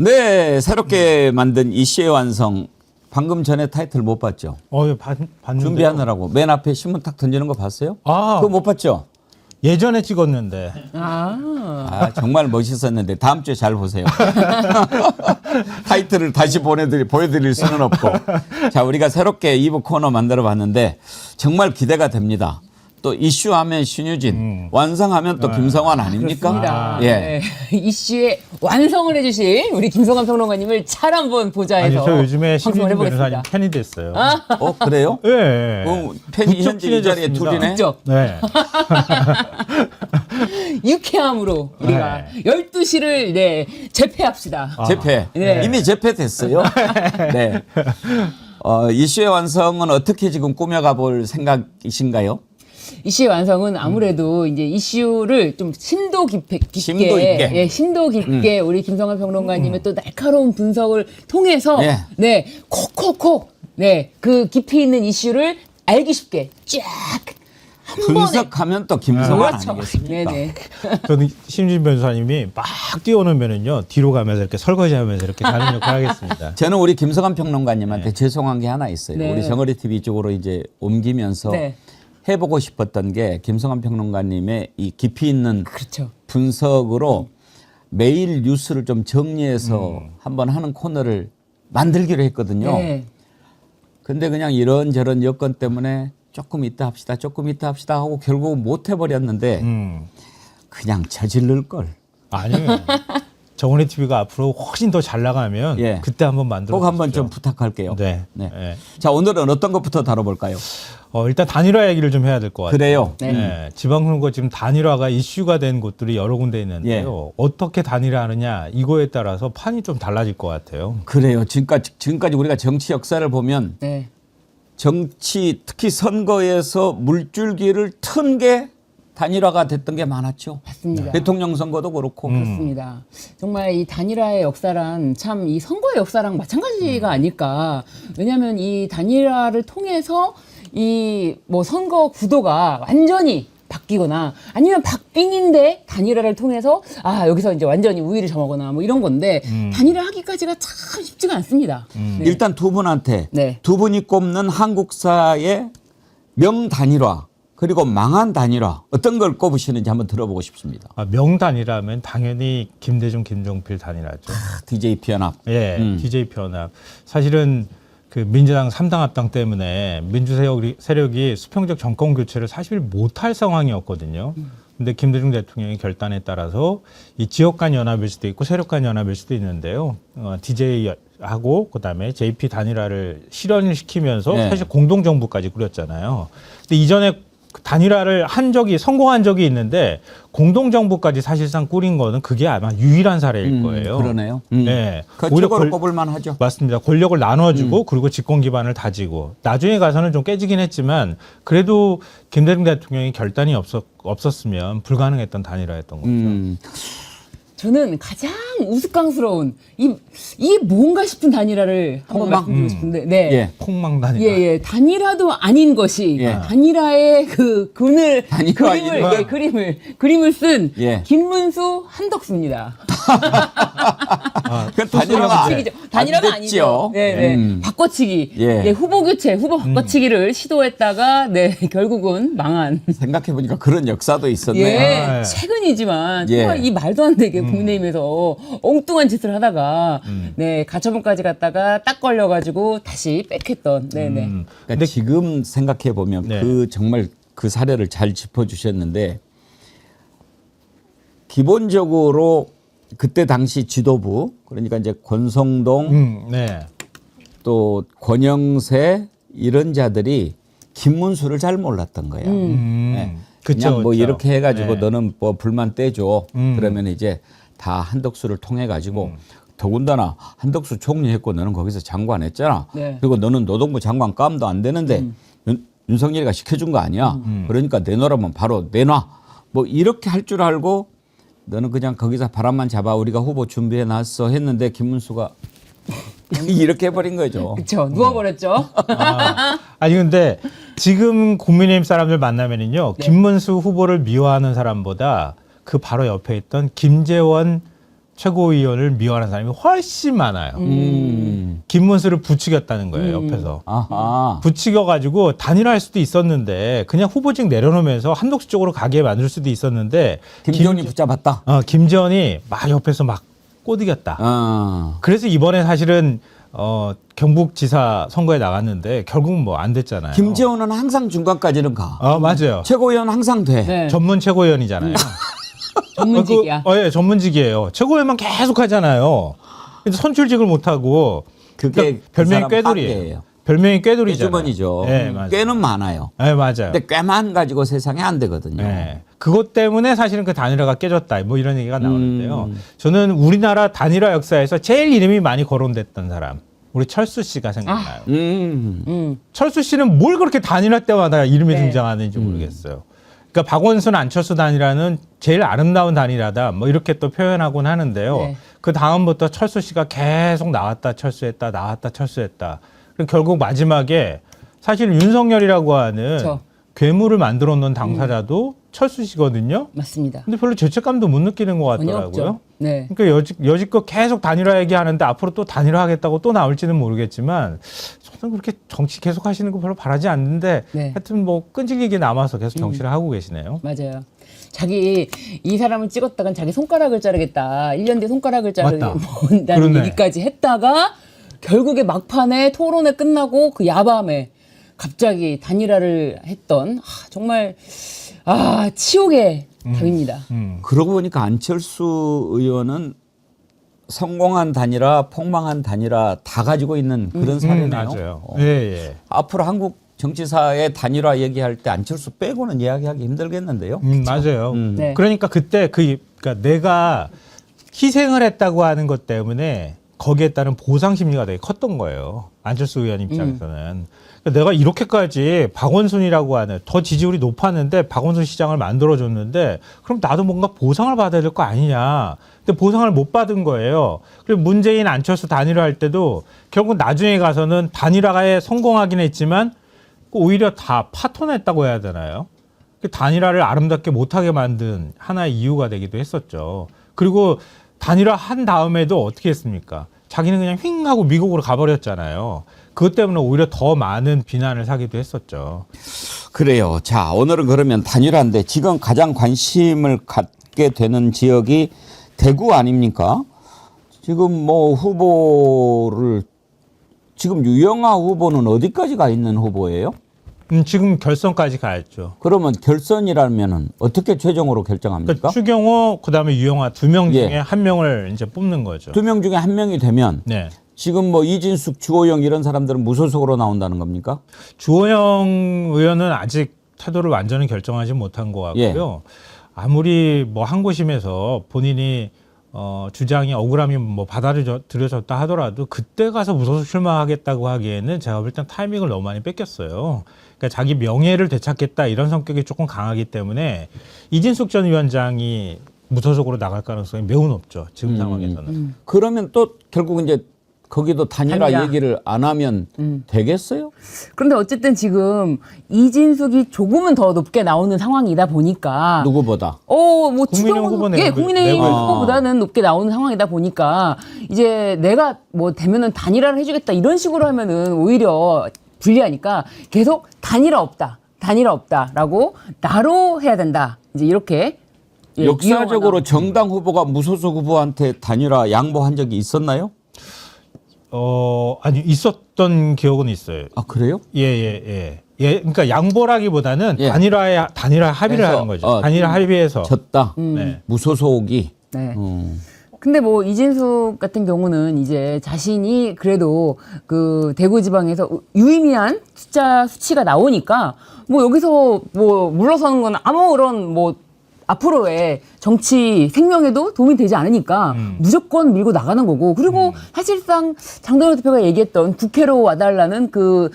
네, 새롭게 만든 이슈의 완성. 방금 전에 타이틀 못 봤죠? 봤는데. 준비하느라고 맨 앞에 신문 탁 던지는 거 봤어요? 그거 못 봤죠? 예전에 찍었는데. 정말 멋있었는데 다음 주에 잘 보세요. 타이틀을 다시 보여드릴 수는 없고. 자, 우리가 새롭게 2부 코너 만들어 봤는데 정말 기대가 됩니다. 또 이슈하면 신유진, 완성하면 또 김성환 아닙니까? 그렇습니다. 예. 네. 이슈의 완성을 해주실 우리 김성환 평론가님을 잘 한번 보자 아니, 해서 저 요즘에 방송을 신유진 변호사님 해보겠습니다. 팬이 됐어요. 그래요? 네. 팬이 부쩍 현재 이 자리에 친해졌습니다. 둘이네? 부쩍. 네. 유쾌함으로 우리가 네. 12시를 재패합시다. 재패. 네. 이미 재패됐어요. 네. 이슈의 완성은 어떻게 지금 꾸며가 볼 생각이신가요? 이슈의 완성은 아무래도 이제 이슈를 좀 심도 깊게, 심도 있게. 예, 심도 깊게 우리 김성환 평론가님의 또 날카로운 분석을 통해서 예. 콕콕콕 그 깊이 있는 이슈를 알기 쉽게 쫙 한 번에 분석하면 또 김성환 그렇죠. 아니겠습니까? 네네. 저는 신유진 변호사님이 막 뛰어오면은요 뒤로 가면서 이렇게 설거지하면서 이렇게 가는 역할 하겠습니다. 저는 우리 김성환 평론가님한테 죄송한 게 하나 있어요. 네. 우리 정어리 TV 쪽으로 이제 옮기면서 네. 해보고 싶었던 게 김성환 평론가님의 이 깊이 있는 그렇죠. 분석으로 매일 뉴스를 좀 정리해서 한번 하는 코너를 만들기로 했거든요. 네. 근데 그냥 이런저런 여건 때문에 조금 이따 합시다 하고 결국 못 해버렸는데 그냥 저지를 걸. 아니요. 정원의 TV가 앞으로 훨씬 더 잘 나가면 예. 그때 한번 만들어 꼭 한번 주십시오. 좀 부탁할게요. 네. 네. 네. 자, 오늘은 어떤 것부터 다뤄볼까요? 일단 단일화 얘기를 좀 해야 될 것 같아요. 그래요. 네. 지방선거 지금 단일화가 이슈가 된 곳들이 여러 군데 있는데요. 어떻게 단일화하느냐 이거에 따라서 판이 좀 달라질 것 같아요. 그래요. 지금까지 우리가 정치 역사를 보면 네. 정치 특히 선거에서 물줄기를 튼 게 단일화가 됐던 게 많았죠. 맞습니다. 대통령 선거도 그렇고. 그렇습니다. 정말 이 단일화의 역사란 참 이 선거의 역사랑 마찬가지가 아닐까. 왜냐하면 이 단일화를 통해서 이 뭐 선거 구도가 완전히 바뀌거나 아니면 박빙인데 단일화를 통해서 여기서 이제 완전히 우위를 점하거나 뭐 이런 건데 단일화 하기까지가 참 쉽지가 않습니다. 네. 일단 두 분한테 네. 두 분이 꼽는 한국사의 명단일화 그리고 망한 단일화 어떤 걸 꼽으시는지 한번 들어보고 싶습니다. 명단이라면 당연히 김대중, 김종필 단일화죠. DJP 연합. 예, DJP 연합. 사실은 그 민주당 3당 합당 때문에 민주 세력이 수평적 정권 교체를 사실 못할 상황이었거든요. 근데 김대중 대통령의 결단에 따라서 이 지역 간 연합일 수도 있고 세력 간 연합일 수도 있는데요. DJ하고 그다음에 JP 단일화를 실현을 시키면서 네. 사실 공동정부까지 꾸렸잖아요. 근데 이전에 단일화를 성공한 적이 있는데 공동정부까지 사실상 꾸린 거는 그게 아마 유일한 사례일 거예요. 그러네요. 네. 그 최고로 꼽을 만하죠. 맞습니다. 권력을 나눠주고 그리고 집권 기반을 다지고 나중에 가서는 좀 깨지긴 했지만 그래도 김대중 대통령이 결단이 없었으면 불가능했던 단일화였던 거죠. 저는 가장 우스꽝스러운 이 뭔가 싶은 단일화를 한번 말씀드리고 싶은데, 네. 예. 폭망 단일화. 예. 단일화도 아닌 것이 예. 단일화의 그 그림을 단일화 그림을 쓴 예. 김문수 한덕수입니다. 그 단일화가 단일화가 아니죠. 네. 바꿔치기. 예. 후보 교체, 후보 바꿔치기를 시도했다가 결국은 망한. 생각해 보니까 그런 역사도 있었네요. 예. 최근이지만 정말 이 말도 안 되게 국민의힘에서 엉뚱한 짓을 하다가 가처분까지 갔다가 딱 걸려가지고 다시 빽했던. 그러니까 지금 생각해 보면 정말 그 사례를 잘 짚어주셨는데 기본적으로 그때 당시 지도부 그러니까 이제 권성동 또 권영세 이런 자들이 김문수를 잘 몰랐던 거예요. 그냥 그쵸. 이렇게 해가지고 너는 뭐 불만 떼줘. 그러면 이제 다 한덕수를 통해 가지고 더군다나 한덕수 총리했고 너는 거기서 장관 했잖아. 그리고 너는 노동부 장관 깜도 안 되는데 윤석열이가 시켜준 거 아니야. 그러니까 내놓으라면 바로 내놔. 뭐 이렇게 할 줄 알고 너는 그냥 거기서 바람만 잡아 우리가 후보 준비해 놨어 했는데 김문수가 이렇게 해버린 거죠. 그렇죠. 누워버렸죠. 아니 근데 지금 국민의힘 사람들 만나면은요 김문수 후보를 미워하는 사람보다 그 바로 옆에 있던 김재원 최고위원을 미워하는 사람이 훨씬 많아요. 김문수를 부추겼다는 거예요, 옆에서. 아하. 부추겨가지고 단일화할 수도 있었는데 그냥 후보직 내려놓으면서 한독수 쪽으로 가게 만들 수도 있었는데 김정은이 붙잡았다. 김지원이 막 옆에서 막 꼬드겼다. 아. 그래서 이번에 사실은 경북지사 선거에 나갔는데 결국은 뭐 안 됐잖아요. 김재원은 항상 중간까지는 가. 맞아요. 최고위원 항상 돼. 네. 전문 최고위원이잖아요. 전문직이야. 예, 전문직이에요. 최고위원만 계속 하잖아요. 근데 선출직을 못 하고 그게 별명이 그 사람 꾀돌이에요. 한계예요. 별명이 꾀돌이잖아요. 주머니죠. 네, 맞아요. 꾀는 많아요. 네, 맞아요. 근데 꾀만 가지고 세상에 안 되거든요. 네. 그것 때문에 사실은 그 단일화가 깨졌다. 뭐 이런 얘기가 나오는데요. 저는 우리나라 단일화 역사에서 제일 이름이 많이 거론됐던 사람. 우리 철수 씨가 생각나요. 철수 씨는 뭘 그렇게 단일화 때마다 이름이 네. 등장하는지 모르겠어요. 그러니까 박원순 안철수 단일화는 제일 아름다운 단일화다. 뭐 이렇게 또 표현하곤 하는데요. 네. 그 다음부터 철수 씨가 계속 나왔다 철수했다 나왔다 철수했다. 그리고 결국 마지막에 사실 윤석열이라고 하는 그렇죠. 괴물을 만들어 놓은 당사자도 철수 씨거든요. 맞습니다. 근데 별로 죄책감도 못 느끼는 것 전혀 같더라고요. 없죠. 네. 그러니까 여지껏 계속 단일화 얘기하는데 앞으로 또 단일화 하겠다고 또 나올지는 모르겠지만 저는 그렇게 정치 계속 하시는 거 별로 바라지 않는데 네. 하여튼 뭐 끈질기게 남아서 계속 정치를 하고 계시네요. 맞아요. 이 사람을 찍었다간 자기 손가락을 자르겠다. 1년 뒤에 손가락을 맞다. 자른다는 그러네. 얘기까지 했다가 결국에 막판에 토론회 끝나고 그 야밤에 갑자기 단일화를 했던 정말 치욕의 답입니다. 그러고 보니까 안철수 의원은 성공한 단일화, 폭망한 단일화 다 가지고 있는 그런 사례네요. 맞아요. 예. 앞으로 한국 정치사의 단일화 얘기할 때 안철수 빼고는 이야기하기 힘들겠는데요. 맞아요. 네. 그러니까 그때 그러니까 내가 희생을 했다고 하는 것 때문에 거기에 따른 보상 심리가 되게 컸던 거예요. 안철수 의원 입장에서는. 그러니까 내가 이렇게까지 박원순이라고 하는 더 지지율이 높았는데 박원순 시장을 만들어줬는데 그럼 나도 뭔가 보상을 받아야 될 거 아니냐. 근데 보상을 못 받은 거예요. 그리고 문재인 안철수 단일화 할 때도 결국 나중에 가서는 단일화에 성공하긴 했지만 오히려 다 파토냈다고 해야 되나요? 단일화를 아름답게 못하게 만든 하나의 이유가 되기도 했었죠. 그리고 단일화 한 다음에도 어떻게 했습니까? 자기는 그냥 휙 하고 미국으로 가버렸잖아요. 그것 때문에 오히려 더 많은 비난을 사기도 했었죠. 그래요. 자, 오늘은 그러면 단일화인데 지금 가장 관심을 갖게 되는 지역이 대구 아닙니까? 지금 뭐 후보를 지금 유영아 후보는 어디까지 가 있는 후보예요? 지금 결선까지 가야죠. 그러면 결선이라면은 어떻게 최종으로 결정합니까? 그러니까 추경호 그다음에 유영아 두 명 중에 예. 한 명을 이제 뽑는 거죠. 두 명 중에 한 명이 되면 네. 지금 뭐 이진숙, 주호영 이런 사람들은 무소속으로 나온다는 겁니까? 주호영 의원은 아직 태도를 완전히 결정하지 못한 것 같고요. 아무리 뭐 항고심에서 본인이 주장이 억울함이 뭐 받아들여졌다 하더라도 그때 가서 무소속 출마하겠다고 하기에는 제가 볼 땐 타이밍을 너무 많이 뺏겼어요. 그러니까 자기 명예를 되찾겠다 이런 성격이 조금 강하기 때문에 이진숙 전 위원장이 무소속으로 나갈 가능성이 매우 높죠. 지금 상황에서는. 그러면 또 결국 이제 거기도 단일화 얘기를 안 하면 되겠어요? 그런데 어쨌든 지금 이진숙이 조금은 더 높게 나오는 상황이다 보니까 누구보다? 뭐 국민의힘 후보 국민의힘 내부에서. 후보보다는 높게 나오는 상황이다 보니까 이제 내가 뭐 되면은 단일화를 해주겠다 이런 식으로 하면은 오히려 불리하니까 계속 단일화 없다라고 나로 해야 된다. 이제 이렇게 역사적으로 정당 후보가 무소속 후보한테 단일화 양보한 적이 있었나요? 아니 있었던 기억은 있어요. 아 그래요? 예. 그러니까 양보라기보다는 예. 단일화 합의를 그래서, 하는 거죠. 단일화 합의해서. 졌다. 네. 무소속이. 네. 근데 뭐 이진숙 같은 경우는 이제 자신이 그래도 그 대구지방에서 유의미한 수치가 나오니까 뭐 여기서 뭐 물러서는 건 아무런 뭐 앞으로의 정치 생명에도 도움이 되지 않으니까 무조건 밀고 나가는 거고 그리고 사실상 장동혁 대표가 얘기했던 국회로 와달라는 그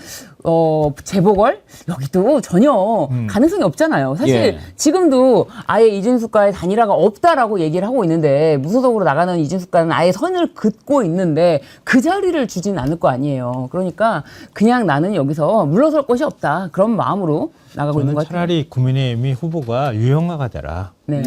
재보궐 여기도 전혀 가능성이 없잖아요. 사실 예. 지금도 아예 이진숙과의 단일화가 없다라고 얘기를 하고 있는데 무소속으로 나가는 이진숙과는 아예 선을 긋고 있는데 그 자리를 주진 않을 거 아니에요. 그러니까 그냥 나는 여기서 물러설 곳이 없다. 그런 마음으로 나가고 있는 것 같아요. 차라리 국민의힘이 후보가 유영아가 되라. 네.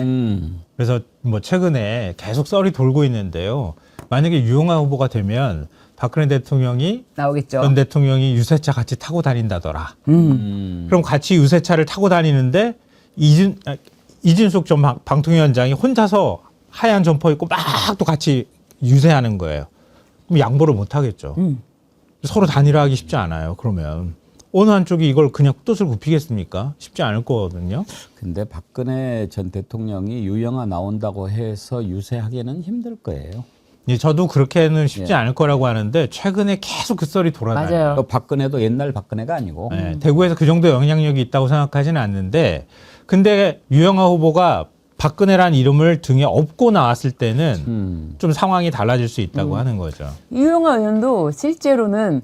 그래서 뭐 최근에 계속 썰이 돌고 있는데요. 만약에 유영아 후보가 되면 박근혜 대통령이 나오겠죠. 전 대통령이 유세차 같이 타고 다닌다더라. 그럼 같이 유세차를 타고 다니는데 이진숙 전 방통위원장이 혼자서 하얀 점퍼 입고 막 또 같이 유세하는 거예요. 그럼 양보를 못 하겠죠. 서로 단일화하기 쉽지 않아요. 그러면 어느 한쪽이 이걸 그냥 뜻을 굽히겠습니까? 쉽지 않을 거거든요. 근데 박근혜 전 대통령이 유영아 나온다고 해서 유세하기는 힘들 거예요. 예, 저도 그렇게는 쉽지 예. 않을 거라고 하는데 최근에 계속 그 썰이 돌아다녀요. 맞아요. 또 박근혜도 옛날 박근혜가 아니고 예, 대구에서 그 정도 영향력이 있다고 생각하지는 않는데 근데 유영아 후보가 박근혜란 이름을 등에 업고 나왔을 때는 좀 상황이 달라질 수 있다고 하는 거죠. 유영아 의원도 실제로는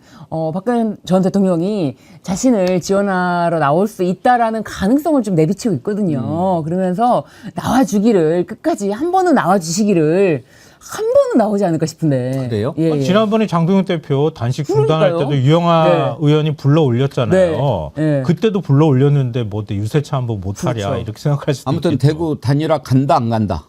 박근혜 전 대통령이 자신을 지원하러 나올 수 있다라는 가능성을 좀 내비치고 있거든요. 그러면서 나와주기를 끝까지 한 번은 나와주시기를 한 번은 나오지 않을까 싶은데. 그래요? 예, 예. 지난번에 장동현 대표 단식 중단할 그러니까요. 때도 유영아 네. 의원이 불러 올렸잖아요. 네. 네. 그때도 불러 올렸는데 뭐 유세차 한번 못하랴 그렇죠. 이렇게 생각할 수도 아무튼 있겠죠. 대구 단일화 간다 안 간다.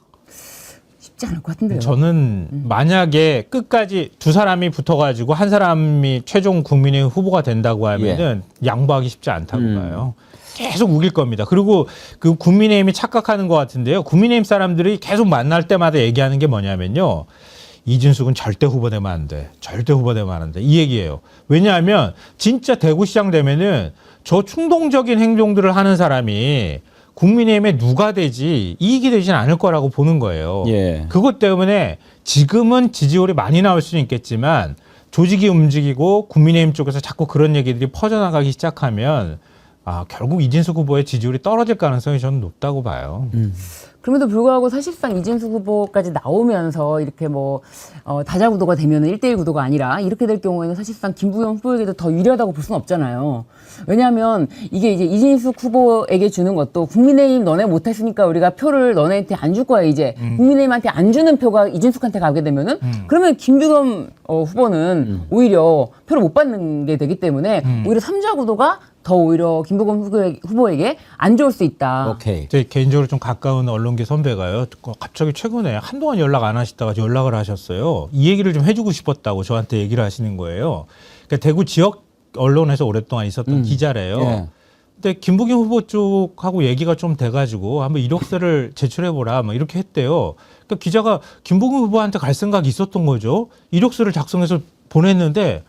쉽지 않을 것 같은데요. 저는 만약에 끝까지 두 사람이 붙어가지고 한 사람이 최종 국민의 후보가 된다고 하면은 양보하기 쉽지 않다고 봐요. 계속 우길 겁니다. 그리고 그 국민의힘이 착각하는 것 같은데요. 국민의힘 사람들이 계속 만날 때마다 얘기하는 게 뭐냐면요. 이진숙은 절대 후보되면 안 돼. 절대 후보되면 안 돼. 이 얘기예요. 왜냐하면 진짜 대구시장 되면은 저 충동적인 행동들을 하는 사람이 국민의힘에 누가 되지 이익이 되지는 않을 거라고 보는 거예요. 예. 그것 때문에 지금은 지지율이 많이 나올 수는 있겠지만 조직이 움직이고 국민의힘 쪽에서 자꾸 그런 얘기들이 퍼져나가기 시작하면 결국 이진숙 후보의 지지율이 떨어질 가능성이 저는 높다고 봐요. 그럼에도 불구하고 사실상 이진숙 후보까지 나오면서 이렇게 뭐 다자 구도가 되면은 1대1 구도가 아니라 이렇게 될 경우에는 사실상 김부겸 후보에게도 더 유리하다고 볼 수는 없잖아요. 왜냐하면 이게 이제 이진숙 후보에게 주는 것도 국민의힘 너네 못했으니까 우리가 표를 너네한테 안 줄 거야 이제 국민의힘한테 안 주는 표가 이진숙한테 가게 되면은 그러면 김부겸 후보는 오히려 표를 못 받는 게 되기 때문에 오히려 3자 구도가 더 오히려 김부겸 후보에게 안 좋을 수 있다. 오케이. 제 개인적으로 좀 가까운 언론계 선배가요. 갑자기 최근에 한동안 연락 안 하시다가 연락을 하셨어요. 이 얘기를 좀 해주고 싶었다고 저한테 얘기를 하시는 거예요. 그러니까 대구 지역 언론에서 오랫동안 있었던 기자래요. 예. 근데 김부겸 후보 쪽하고 얘기가 좀 돼가지고 한번 이력서를 제출해보라 막 이렇게 했대요. 그러니까 기자가 김부겸 후보한테 갈 생각이 있었던 거죠. 이력서를 작성해서 보냈는데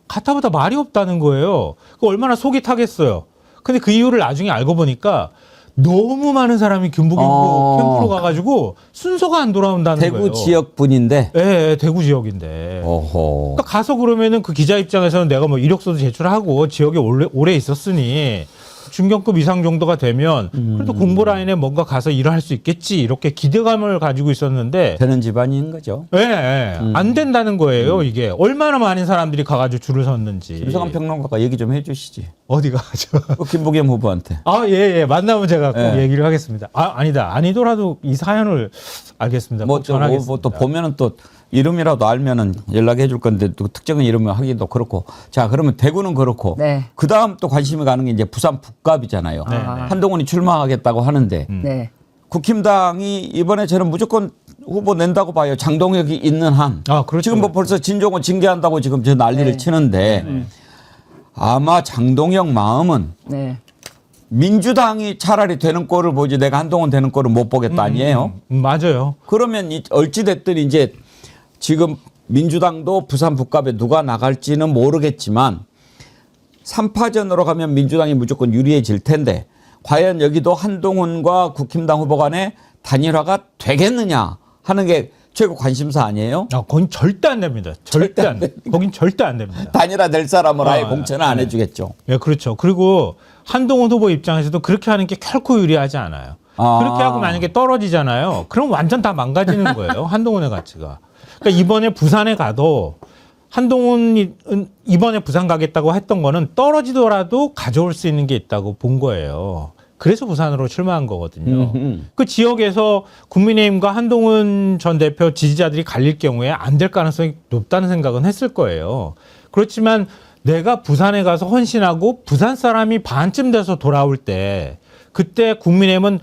가타보다 말이 없다는 거예요. 그 얼마나 속이 타겠어요. 근데 그 이유를 나중에 알고 보니까 너무 많은 사람이 김부겸 후보 캠프로 가가지고 순서가 안 돌아온다는 거예요. 대구 지역 분인데. 예, 대구 지역인데. 오호. 그러니까 가서 그러면은 그 기자 입장에서는 내가 뭐 이력서도 제출하고 지역에 오래 있었으니 중견급 이상 정도가 되면 그래도 공보 라인에 뭔가 가서 일을 할 수 있겠지 이렇게 기대감을 가지고 있었는데 되는 집안인 거죠. 예, 예. 안 된다는 거예요. 이게 얼마나 많은 사람들이 가가지고 줄을 섰는지. 김성환 평론가가 얘기 좀 해주시지. 어디가 죠? 그 김부겸 후보한테. 예. 만나면 제가 꼭 예. 얘기를 하겠습니다. 아니다. 아니더라도 이 사연을 알겠습니다. 꼭 전하겠습니다. 또 보면은 또 이름이라도 알면은 연락해 줄 건데 또 특정한 이름을 하기도 그렇고. 자, 그러면 대구는 그렇고. 네. 그 다음 또 관심이 가는 게 이제 부산 북갑이잖아요. 네. 한동훈이 출마하겠다고 하는데 네. 국힘당이 이번에 저는 무조건 후보 낸다고 봐요. 장동혁이 있는 한. 그렇죠. 지금 뭐 벌써 진종을 징계한다고 지금 저 난리를 네. 치는데 아마 장동혁 마음은 네. 민주당이 차라리 되는 꼴을 보지 내가 한동훈 되는 꼴을 못 보겠다 아니에요. 맞아요. 그러면 어찌됐든 이제 지금 민주당도 부산 북갑에 누가 나갈지는 모르겠지만 3파전으로 가면 민주당이 무조건 유리해질 텐데 과연 여기도 한동훈과 국힘당 후보 간에 단일화가 되겠느냐 하는 게 최고 관심사 아니에요? 거긴 절대 안 됩니다. 절대 안 됩니다. 거긴 절대 안 됩니다. 단일화 될 사람을 아예 공천을 안 해주겠죠. 예, 그렇죠. 그리고 한동훈 후보 입장에서도 그렇게 하는 게 결코 유리하지 않아요. 그렇게 하고 만약에 떨어지잖아요. 그럼 완전 다 망가지는 거예요. 한동훈의 가치가. 그러니까 이번에 부산에 가도 한동훈이 이번에 부산 가겠다고 했던 거는 떨어지더라도 가져올 수 있는 게 있다고 본 거예요. 그래서 부산으로 출마한 거거든요. 그 지역에서 국민의힘과 한동훈 전 대표 지지자들이 갈릴 경우에 안 될 가능성이 높다는 생각은 했을 거예요. 그렇지만 내가 부산에 가서 헌신하고 부산 사람이 반쯤 돼서 돌아올 때 그때 국민의힘은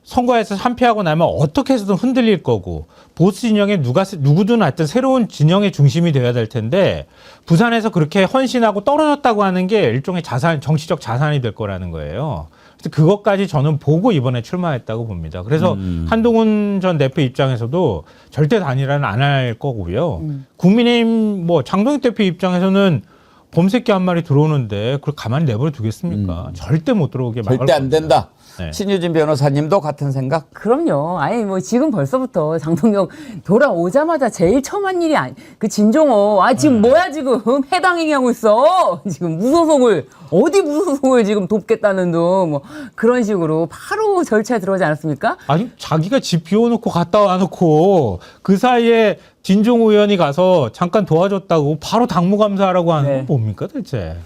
선거에서 참패하고 나면 어떻게 해서든 흔들릴 거고 보수 진영에 누구든 하여튼 새로운 진영의 중심이 되어야 될 텐데 부산에서 그렇게 헌신하고 떨어졌다고 하는 게 일종의 정치적 자산이 될 거라는 거예요. 그래서 그것까지 저는 보고 이번에 출마했다고 봅니다. 그래서 한동훈 전 대표 입장에서도 절대 단일화는 안 할 거고요. 국민의힘 뭐 장동혁 대표 입장에서는 범새끼 한 마리 들어오는데 그걸 가만히 내버려 두겠습니까? 절대 못 들어오게 막을 절대 안 된다. 네. 신유진 변호사님도 같은 생각? 그럼요. 아니 뭐 지금 벌써부터 장동혁 돌아오자마자 제일 처음 한 일이 그 진종호 지금 뭐야 지금 해당 얘기하고 있어. 지금 무소속을 어디 무소속을 지금 돕겠다는 둥 뭐 그런 식으로 바로 절차에 들어가지 않았습니까? 아니 자기가 집 비워놓고 갔다 와놓고 그 사이에 진종호 의원이 가서 잠깐 도와줬다고 바로 당무감사하라고 하는 건 뭡니까 대체?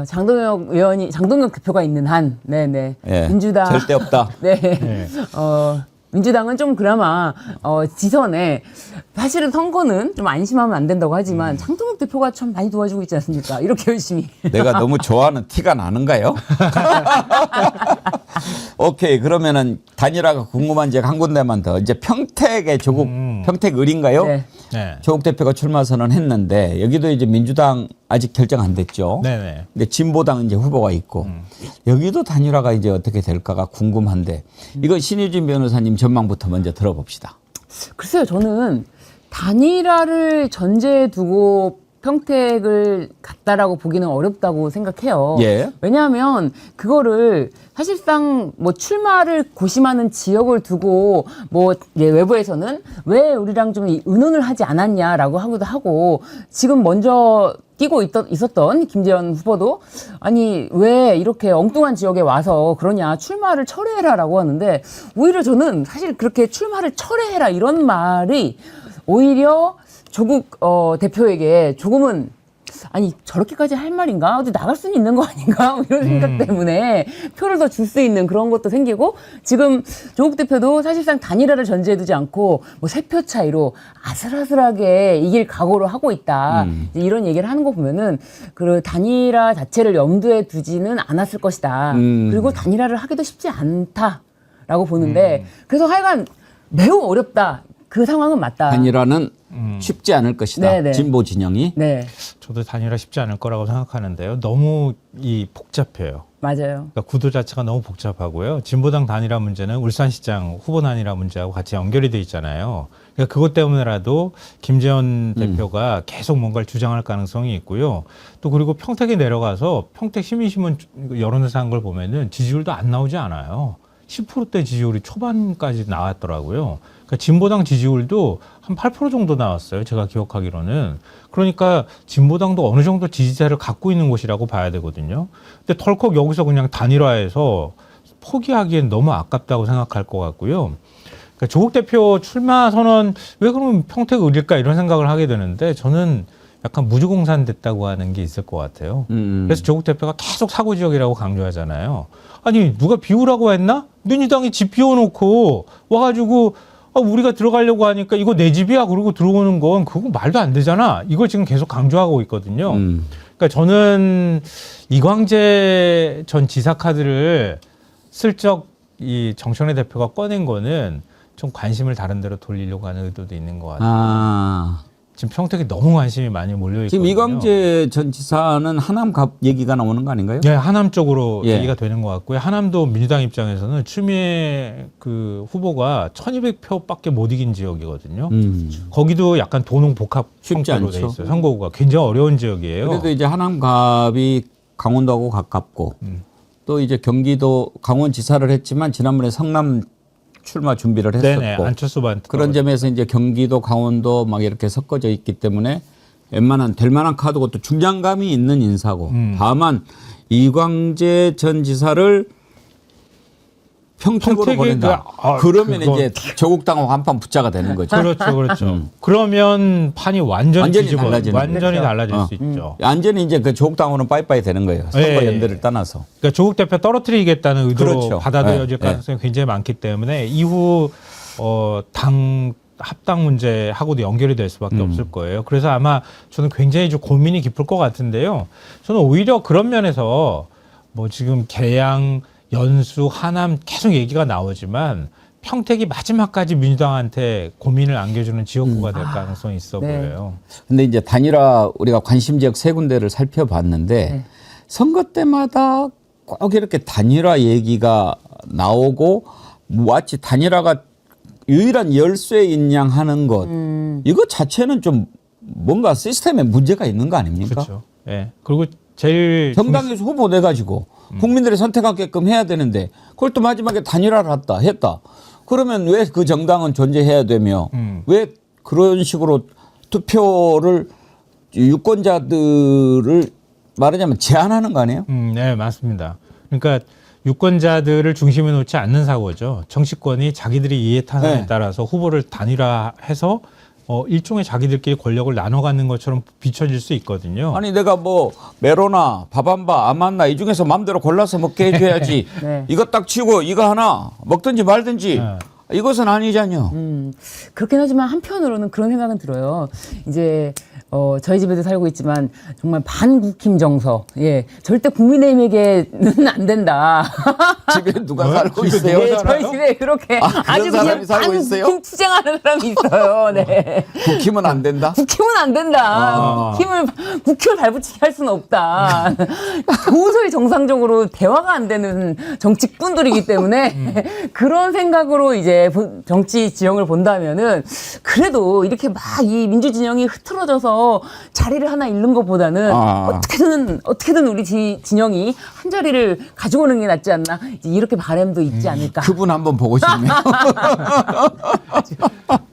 장동혁 대표가 있는 한, 네네. 예, 민주당. 절대 없다. 네. 네. 민주당은 좀 그나마, 지선에, 사실은 선거는 좀 안심하면 안 된다고 하지만, 장동혁 대표가 참 많이 도와주고 있지 않습니까? 이렇게 열심히. 내가 너무 좋아하는 티가 나는가요? 오케이, 그러면은 단일화가 궁금한 지가 한 군데만 더. 이제 평택의 조국, 평택을인가요? 네. 네. 조국 대표가 출마 선언했는데 여기도 이제 민주당 아직 결정 안 됐죠. 네네. 근데 진보당 이제 후보가 있고 여기도 단일화가 이제 어떻게 될까가 궁금한데 이거 신유진 변호사님 전망부터 먼저 들어봅시다. 글쎄요, 저는 단일화를 전제에 두고 평택을 갔다라고 보기는 어렵다고 생각해요. 예. 왜냐하면 그거를 사실상 뭐 출마를 고심하는 지역을 두고 뭐 외부에서는 왜 우리랑 좀 의논을 하지 않았냐라고 하기도 하고 지금 먼저 뛰고 있었던 김재현 후보도 아니 왜 이렇게 엉뚱한 지역에 와서 그러냐 출마를 철회해라라고 하는데 오히려 저는 사실 그렇게 출마를 철회해라 이런 말이 오히려 조국 대표에게 조금은 아니 저렇게까지 할 말인가? 어디 나갈 수는 있는 거 아닌가? 뭐 이런 생각 때문에 표를 더 줄 수 있는 그런 것도 생기고 지금 조국 대표도 사실상 단일화를 전제해 두지 않고 뭐 3표 차이로 아슬아슬하게 이길 각오를 하고 있다. 이제 이런 얘기를 하는 거 보면은 그 단일화 자체를 염두에 두지는 않았을 것이다. 그리고 단일화를 하기도 쉽지 않다라고 보는데 그래서 하여간 매우 어렵다. 그 상황은 맞다. 단일화는 쉽지 않을 것이다. 네네. 진보 진영이. 네, 저도 단일화 쉽지 않을 거라고 생각하는데요. 너무 복잡해요. 맞아요. 그러니까 구도 자체가 너무 복잡하고요. 진보당 단일화 문제는 울산시장 후보 단일화 문제하고 같이 연결이 돼 있잖아요. 그러니까 그것 때문에라도 김재현 대표가 계속 뭔가를 주장할 가능성이 있고요. 또 그리고 평택에 내려가서 평택 시민신문 여론조사 한 걸 보면은 지지율도 안 나오지 않아요. 10%대 지지율이 초반까지 나왔더라고요. 그러니까 진보당 지지율도 한 8% 정도 나왔어요. 제가 기억하기로는. 그러니까 진보당도 어느 정도 지지자를 갖고 있는 곳이라고 봐야 되거든요. 근데 덜컥 여기서 그냥 단일화해서 포기하기엔 너무 아깝다고 생각할 것 같고요. 그러니까 조국 대표 출마 선언 왜 그러면 평택 의릴까 이런 생각을 하게 되는데 저는 약간 무주공산 됐다고 하는 게 있을 것 같아요. 그래서 조국 대표가 계속 사고 지역이라고 강조하잖아요. 아니 누가 비우라고 했나? 민주당이 집 비워놓고 와가지고 우리가 들어가려고 하니까 이거 내 집이야 그러고 들어오는 건 그거 말도 안 되잖아. 이걸 지금 계속 강조하고 있거든요. 그러니까 저는 이광재 전 지사 카드를 슬쩍 이 정청래 대표가 꺼낸 거는 좀 관심을 다른 데로 돌리려고 하는 의도도 있는 것 같아요. 지금 평택에 너무 관심이 많이 몰려있거든요. 지금 이광재 전 지사는 하남 갑 얘기가 나오는 거 아닌가요? 네, 하남 쪽으로 예. 얘기가 되는 것 같고요. 하남도 민주당 입장에서는 추미애 그 후보가 1200표밖에 못 이긴 지역이거든요. 거기도 약간 도농 복합 쉽지 형태로 돼 않죠. 있어요. 선거구가 굉장히 어려운 지역이에요. 그래도 이제 하남 갑이 강원도하고 가깝고 또 이제 경기도 강원지사를 했지만 지난번에 성남 출마 준비를 했었고 네네, 안철수 반 그런 점에서 이제 경기도 강원도 막 이렇게 섞어져 있기 때문에 웬만한 될 만한 카드고 또 중량감이 있는 인사고 다만 이광재 전 지사를 평택으로 보낸다. 그러면 이제 조국당하고 한판 붙자가 되는 거죠. 그렇죠, 그렇죠. 그러면 판이 완전히 달라지는 완전히 거죠. 달라질 수 있죠. 완전히 이제 그 조국당하고는 빠이빠이 되는 거예요. 선거 예. 연대를 떠나서. 그러니까 조국 대표 떨어뜨리겠다는 의도로 그렇죠. 받아들여질 예, 가능성이 굉장히 많기 때문에 이후 당 합당 문제하고도 연결이 될 수밖에 없을 거예요. 그래서 아마 저는 굉장히 좀 고민이 깊을 것 같은데요. 저는 오히려 그런 면에서 뭐 지금 개양 연수, 하남 계속 얘기가 나오지만 평택이 마지막까지 민주당한테 고민을 안겨주는 지역구가 될 가능성이 있어 네. 보여요. 근데 이제 단일화 우리가 관심 지역 세 군데를 살펴봤는데 네. 선거 때마다 꼭 이렇게 단일화 얘기가 나오고 마치 단일화가 유일한 열쇠인 양 하는 것 이거 자체는 좀 뭔가 시스템에 문제가 있는 거 아닙니까? 그렇죠. 예. 그리고 제일 정당에서 후보 내가지고 국민들이 선택하게끔 해야 되는데 그걸 또 마지막에 단일화를 했다. 그러면 왜 그 정당은 존재해야 되며 왜 그런 식으로 투표를 유권자들을 말하자면 제한하는 거 아니에요? 네, 맞습니다. 그러니까 유권자들을 중심에 놓지 않는 사고죠. 정치권이 자기들이 이해 타산에 네. 따라서 후보를 단일화해서 일종의 자기들끼리 권력을 나눠가는 것처럼 비춰질 수 있거든요. 아니 내가 뭐 메로나 밥한바 아만나 이 중에서 마음대로 골라서 먹게 해줘야지. 네. 이거 딱 치고 이거 하나 먹든지 말든지 네. 이것은 아니잖요. 그렇긴 하지만 한편으로는 그런 생각은 들어요. 이제 저희 집에도 살고 있지만 정말 반국힘 정서. 예, 절대 국민의힘에게는 안 된다. 집에 누가 어? 살고 집에 있어요? 누가 예, 저희 살아요? 집에 그렇게 아, 그런 아주 사람이 그냥 살고 있어요? 반국힘 투쟁하는 사람이 있어요. 네. 국힘은 안 된다? 국힘은 안 된다. 아. 국힘을 발붙이게 할 수는 없다. 도저히 정상적으로 대화가 안 되는 정치꾼들이기 때문에 그런 생각으로 이제 정치 지형을 본다면은 그래도 이렇게 막 이 민주 진영이 흐트러져서 자리를 하나 잃는 것보다는 어떻게든 우리 진영이 한 자리를 가지고 오는 게 낫지 않나 이제 이렇게 바람도 있지 않을까. 그분 한번 보고 싶네요.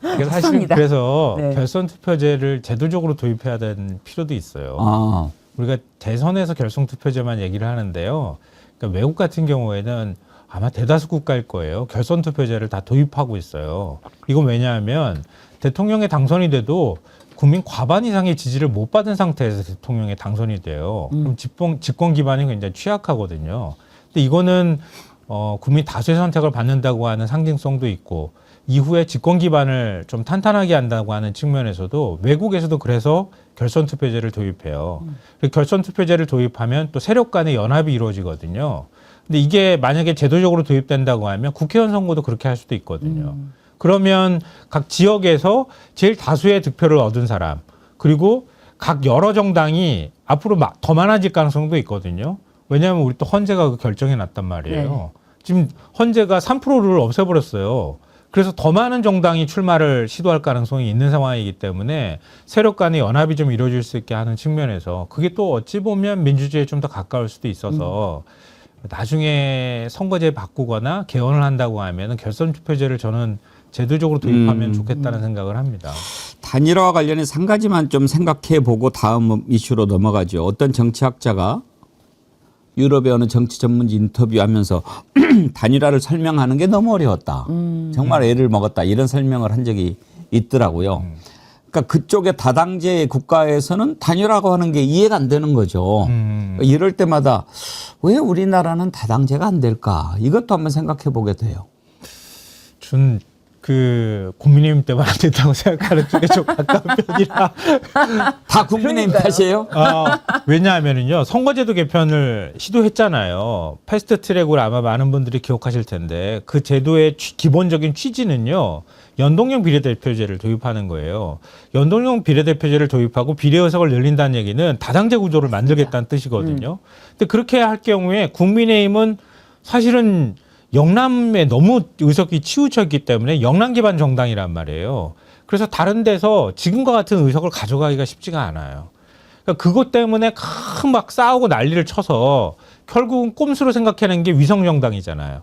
그래서 사실은 감사합니다. 그래서 네. 결선 투표제를 제도적으로 도입해야 되는 필요도 있어요. 아, 우리가 대선에서 결선 투표제만 얘기를 하는데요. 그러니까 외국 같은 경우에는 아마 대다수 국가일 거예요. 결선 투표제를 다 도입하고 있어요. 이건 왜냐하면 대통령에 당선이 돼도 국민 과반 이상의 지지를 못 받은 상태에서 대통령에 당선이 돼요. 그럼 집권 기반이 굉장히 취약하거든요. 근데 이거는 국민 다수의 선택을 받는다고 하는 상징성도 있고 이후에 집권 기반을 좀 탄탄하게 한다고 하는 측면에서도 외국에서도 그래서 결선 투표제를 도입해요. 결선 투표제를 도입하면 또 세력 간의 연합이 이루어지거든요. 근데 이게 만약에 제도적으로 도입된다고 하면 국회의원 선거도 그렇게 할 수도 있거든요. 그러면 각 지역에서 제일 다수의 득표를 얻은 사람 그리고 각 여러 정당이 앞으로 더 많아질 가능성도 있거든요. 왜냐하면 우리 또 헌재가 그 결정이 났단 말이에요. 네. 지금 헌재가 3%를 없애버렸어요. 그래서 더 많은 정당이 출마를 시도할 가능성이 있는 상황이기 때문에 세력 간의 연합이 좀 이루어질 수 있게 하는 측면에서 그게 또 어찌 보면 민주주의에 좀 더 가까울 수도 있어서 나중에 선거제 바꾸거나 개헌을 한다고 하면 결선 투표제를 저는 제도적으로 도입하면 좋겠다는 생각을 합니다. 단일화와 관련해서 한 가지만 좀 생각해 보고 다음 이슈로 넘어가죠. 어떤 정치학자가 유럽의 어느 정치 전문지 인터뷰하면서 단일화를 설명하는 게 너무 어려웠다. 정말 애를 먹었다. 이런 설명을 한 적이 있더라고요. 그러니까 그쪽의 다당제 국가에서는 단일화라고 하는 게 이해가 안 되는 거죠. 이럴 때마다 왜 우리나라는 다당제가 안 될까? 이것도 한번 생각해 보게 돼요. 전 국민의힘 때문에 안 된다고 생각하는 쪽에 좀 가까운 편이라. 다 국민의힘 탓이에요? 왜냐하면은요, 선거제도 개편을 시도했잖아요. 패스트 트랙으로 아마 많은 분들이 기억하실 텐데, 그 제도의 기본적인 취지는요, 연동형 비례대표제를 도입하는 거예요. 연동형 비례대표제를 도입하고 비례의석을 늘린다는 얘기는 다당제 구조를 만들겠다는 뜻이거든요. 근데 그렇게 할 경우에 국민의힘은 사실은 영남에 너무 의석이 치우쳐 있기 때문에 영남 기반 정당이란 말이에요. 그래서 다른 데서 지금과 같은 의석을 가져가기가 쉽지가 않아요. 그러니까 그것 때문에 막 싸우고 난리를 쳐서 결국은 꼼수로 생각하는 게 위성 정당이잖아요.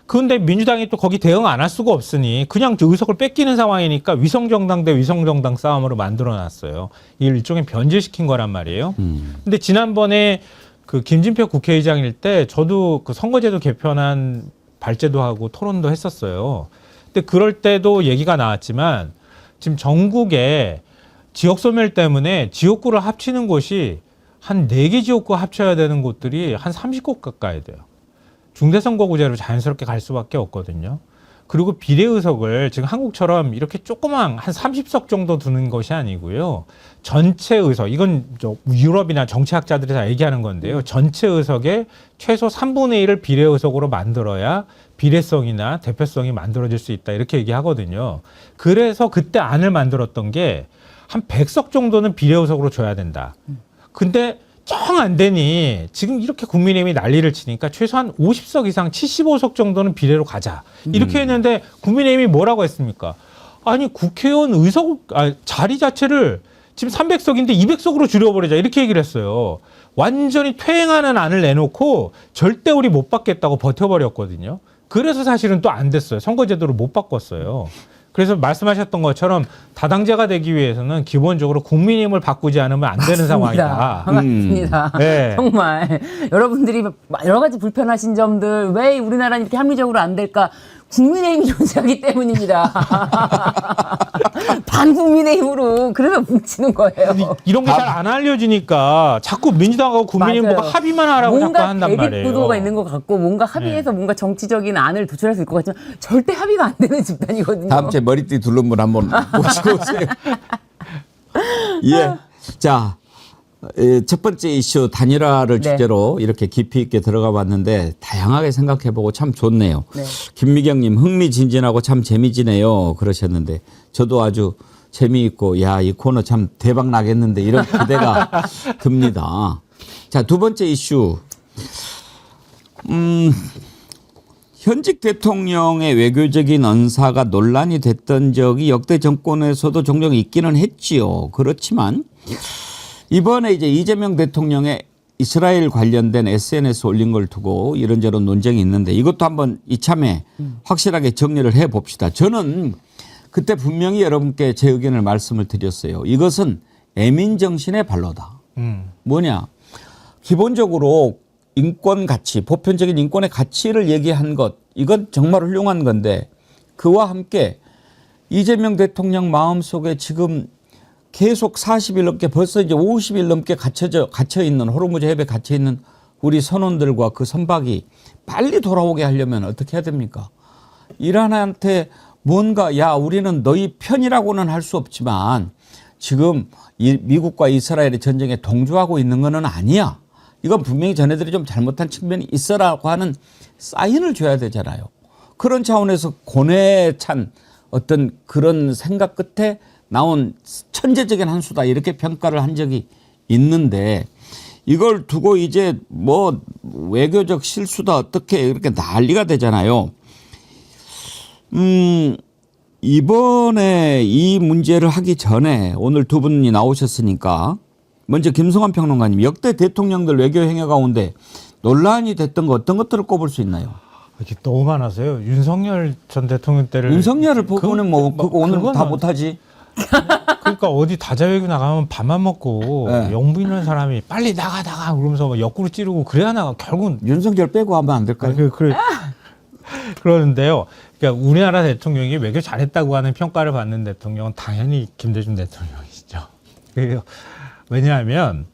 그런데 민주당이 또 거기 대응 안 할 수가 없으니 그냥 의석을 뺏기는 상황이니까 위성 정당 대 위성 정당 싸움으로 만들어 놨어요. 이걸 일종의 변질시킨 거란 말이에요. 근데 지난번에 그 김진표 국회의장일 때 저도 그 선거제도 개편안 발제도 하고 토론도 했었어요. 근데 그럴 때도 얘기가 나왔지만 지금 전국에 지역 소멸 때문에 지역구를 합치는 곳이 한 4개 지역구 합쳐야 되는 곳들이 한 30곳 가까이 돼요. 중대선거구제로 자연스럽게 갈 수밖에 없거든요. 그리고 비례의석을 지금 한국처럼 이렇게 조그만 한 30석 정도 두는 것이 아니고요. 전체 의석, 이건 유럽이나 정치학자들이 다 얘기하는 건데요. 전체 의석의 최소 3분의 1을 비례의석으로 만들어야 비례성이나 대표성이 만들어질 수 있다. 이렇게 얘기하거든요. 그래서 그때 안을 만들었던 게 한 100석 정도는 비례의석으로 줘야 된다. 근데 정 안 되니 지금 이렇게 국민의힘이 난리를 치니까 최소한 50석 이상 75석 정도는 비례로 가자. 이렇게 했는데 국민의힘이 뭐라고 했습니까? 아니 국회의원 자리 자체를 지금 300석인데 200석으로 줄여버리자 이렇게 얘기를 했어요. 완전히 퇴행하는 안을 내놓고 절대 우리 못 받겠다고 버텨버렸거든요. 그래서 사실은 또 안 됐어요. 선거제도를 못 바꿨어요. 그래서 말씀하셨던 것처럼 다당제가 되기 위해서는 기본적으로 국민의힘을 바꾸지 않으면 안 되는 상황이다. 맞습니다. 네. 정말 여러분들이 여러 가지 불편하신 점들 왜 우리나라는 이렇게 합리적으로 안 될까? 국민의힘이 존재하기 때문입니다. 반국민의힘으로 그래서 뭉치는 거예요. 이런 게 잘 안 알려지니까 자꾸 민주당하고 국민의힘 맞아요. 뭐가 합의만 하라고 자꾸 한단 뭔가 말이에요. 대립 구도가 있는 것 같고 뭔가 합의해서 뭔가 정치적인 안을 도출할 수 있을 것 같지만 절대 합의가 안 되는 집단이거든요. 다음 주에 머리띠 두른 분 한번 모시고 오세요. 예. 자, 첫 번째 이슈 단일화를 네. 주제로 이렇게 깊이 있게 들어가 봤는데 다양하게 생각해보고 참 좋네요. 네. 김미경님 흥미진진하고 참 재미지네요 그러셨는데 저도 아주 재미있고 야, 이 코너 참 대박 나겠는데 이런 기대가 듭니다. 자, 두 번째 이슈. 현직 대통령의 외교적인 언사가 논란이 됐던 적이 역대 정권에서도 종종 있기는 했지요. 그렇지만 이번에 이제 이재명 대통령의 이스라엘 관련된 SNS 올린 걸 두고 이런저런 논쟁이 있는데 이것도 한번 이참에 확실하게 정리를 해 봅시다. 저는 그때 분명히 여러분께 제 의견을 말씀을 드렸어요. 이것은 애민 정신의 발로다. 뭐냐? 기본적으로 인권 가치, 보편적인 인권의 가치를 얘기한 것, 이건 정말 훌륭한 건데 그와 함께 이재명 대통령 마음속에 지금 계속 40일 넘게 벌써 이제 50일 넘게 갇혀 있는 호르무즈 해협에 갇혀 있는 우리 선원들과 그 선박이 빨리 돌아오게 하려면 어떻게 해야 됩니까? 이란한테 뭔가 야 우리는 너희 편이라고는 할 수 없지만 지금 미국과 이스라엘의 전쟁에 동조하고 있는 거는 아니야. 이건 분명히 자네들이 좀 잘못한 측면이 있어라고 하는 사인을 줘야 되잖아요. 그런 차원에서 고뇌에 찬 어떤 그런 생각 끝에 나온 천재적인 한 수다 이렇게 평가를 한 적이 있는데 이걸 두고 이제 뭐 외교적 실수다 어떻게 이렇게 난리가 되잖아요. 이번에 이 문제를 하기 전에 오늘 두 분이 나오셨으니까 먼저 김성환 평론가님 역대 대통령들 외교 행위 가운데 논란이 됐던 거 어떤 것들을 꼽을 수 있나요? 이게 너무 많아서요. 윤석열 전 대통령 때를 윤석열을 보고는 뭐 그거 오늘 다 못하지. 그러니까 어디 다자외교 나가면 밥만 먹고 네. 영부 있는 사람이 빨리 나가 그러면서 막 옆구리 찌르고 그래야 나가. 결국은 윤석열 빼고 하면 안 될까요? 그러는데요. 그러니까 우리나라 대통령이 외교 잘했다고 하는 평가를 받는 대통령은 당연히 김대중 대통령이시죠. 왜냐하면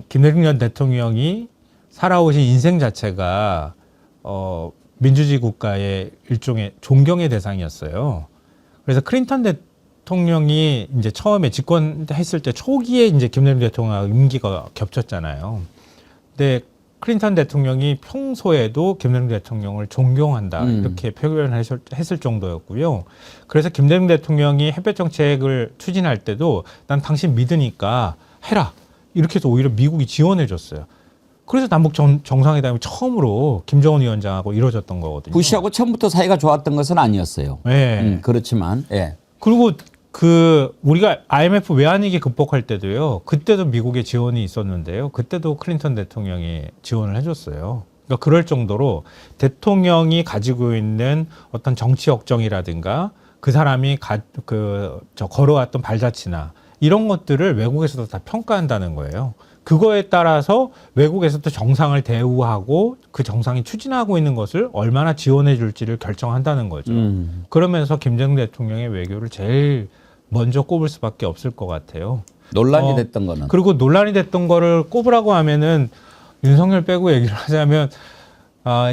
김대중 전 대통령이 살아오신 인생 자체가 민주주의 국가의 일종의 존경의 대상이었어요. 그래서 클린턴 대통령이 이제 처음에 집권했을 때 초기에 이제 김대중 대통령과 임기가 겹쳤잖아요. 근데 클린턴 대통령이 평소에도 김대중 대통령을 존경한다 이렇게 표현을 했을 정도였고요. 그래서 김대중 대통령이 햇볕 정책을 추진할 때도 난 당신 믿으니까 해라 이렇게 해서 오히려 미국이 지원해 줬어요. 그래서 남북 정상회담이 처음으로 김정은 위원장하고 이루어졌던 거거든요. 부시하고 처음부터 사이가 좋았던 것은 아니었어요. 네. 그렇지만 예. 그리고 우리가 IMF 외환위기 극복할 때도요. 그때도 미국의 지원이 있었는데요. 그때도 클린턴 대통령이 지원을 해줬어요. 그러니까 그럴 정도로 대통령이 가지고 있는 어떤 정치 역정이라든가 그 사람이 걸어왔던 발자취나 이런 것들을 외국에서도 다 평가한다는 거예요. 그거에 따라서 외국에서도 정상을 대우하고 그 정상이 추진하고 있는 것을 얼마나 지원해 줄지를 결정한다는 거죠. 그러면서 김대중 대통령의 외교를 제일 먼저 꼽을 수밖에 없을 것 같아요. 논란이 됐던 거는. 그리고 논란이 됐던 거를 꼽으라고 하면은 윤석열 빼고 얘기를 하자면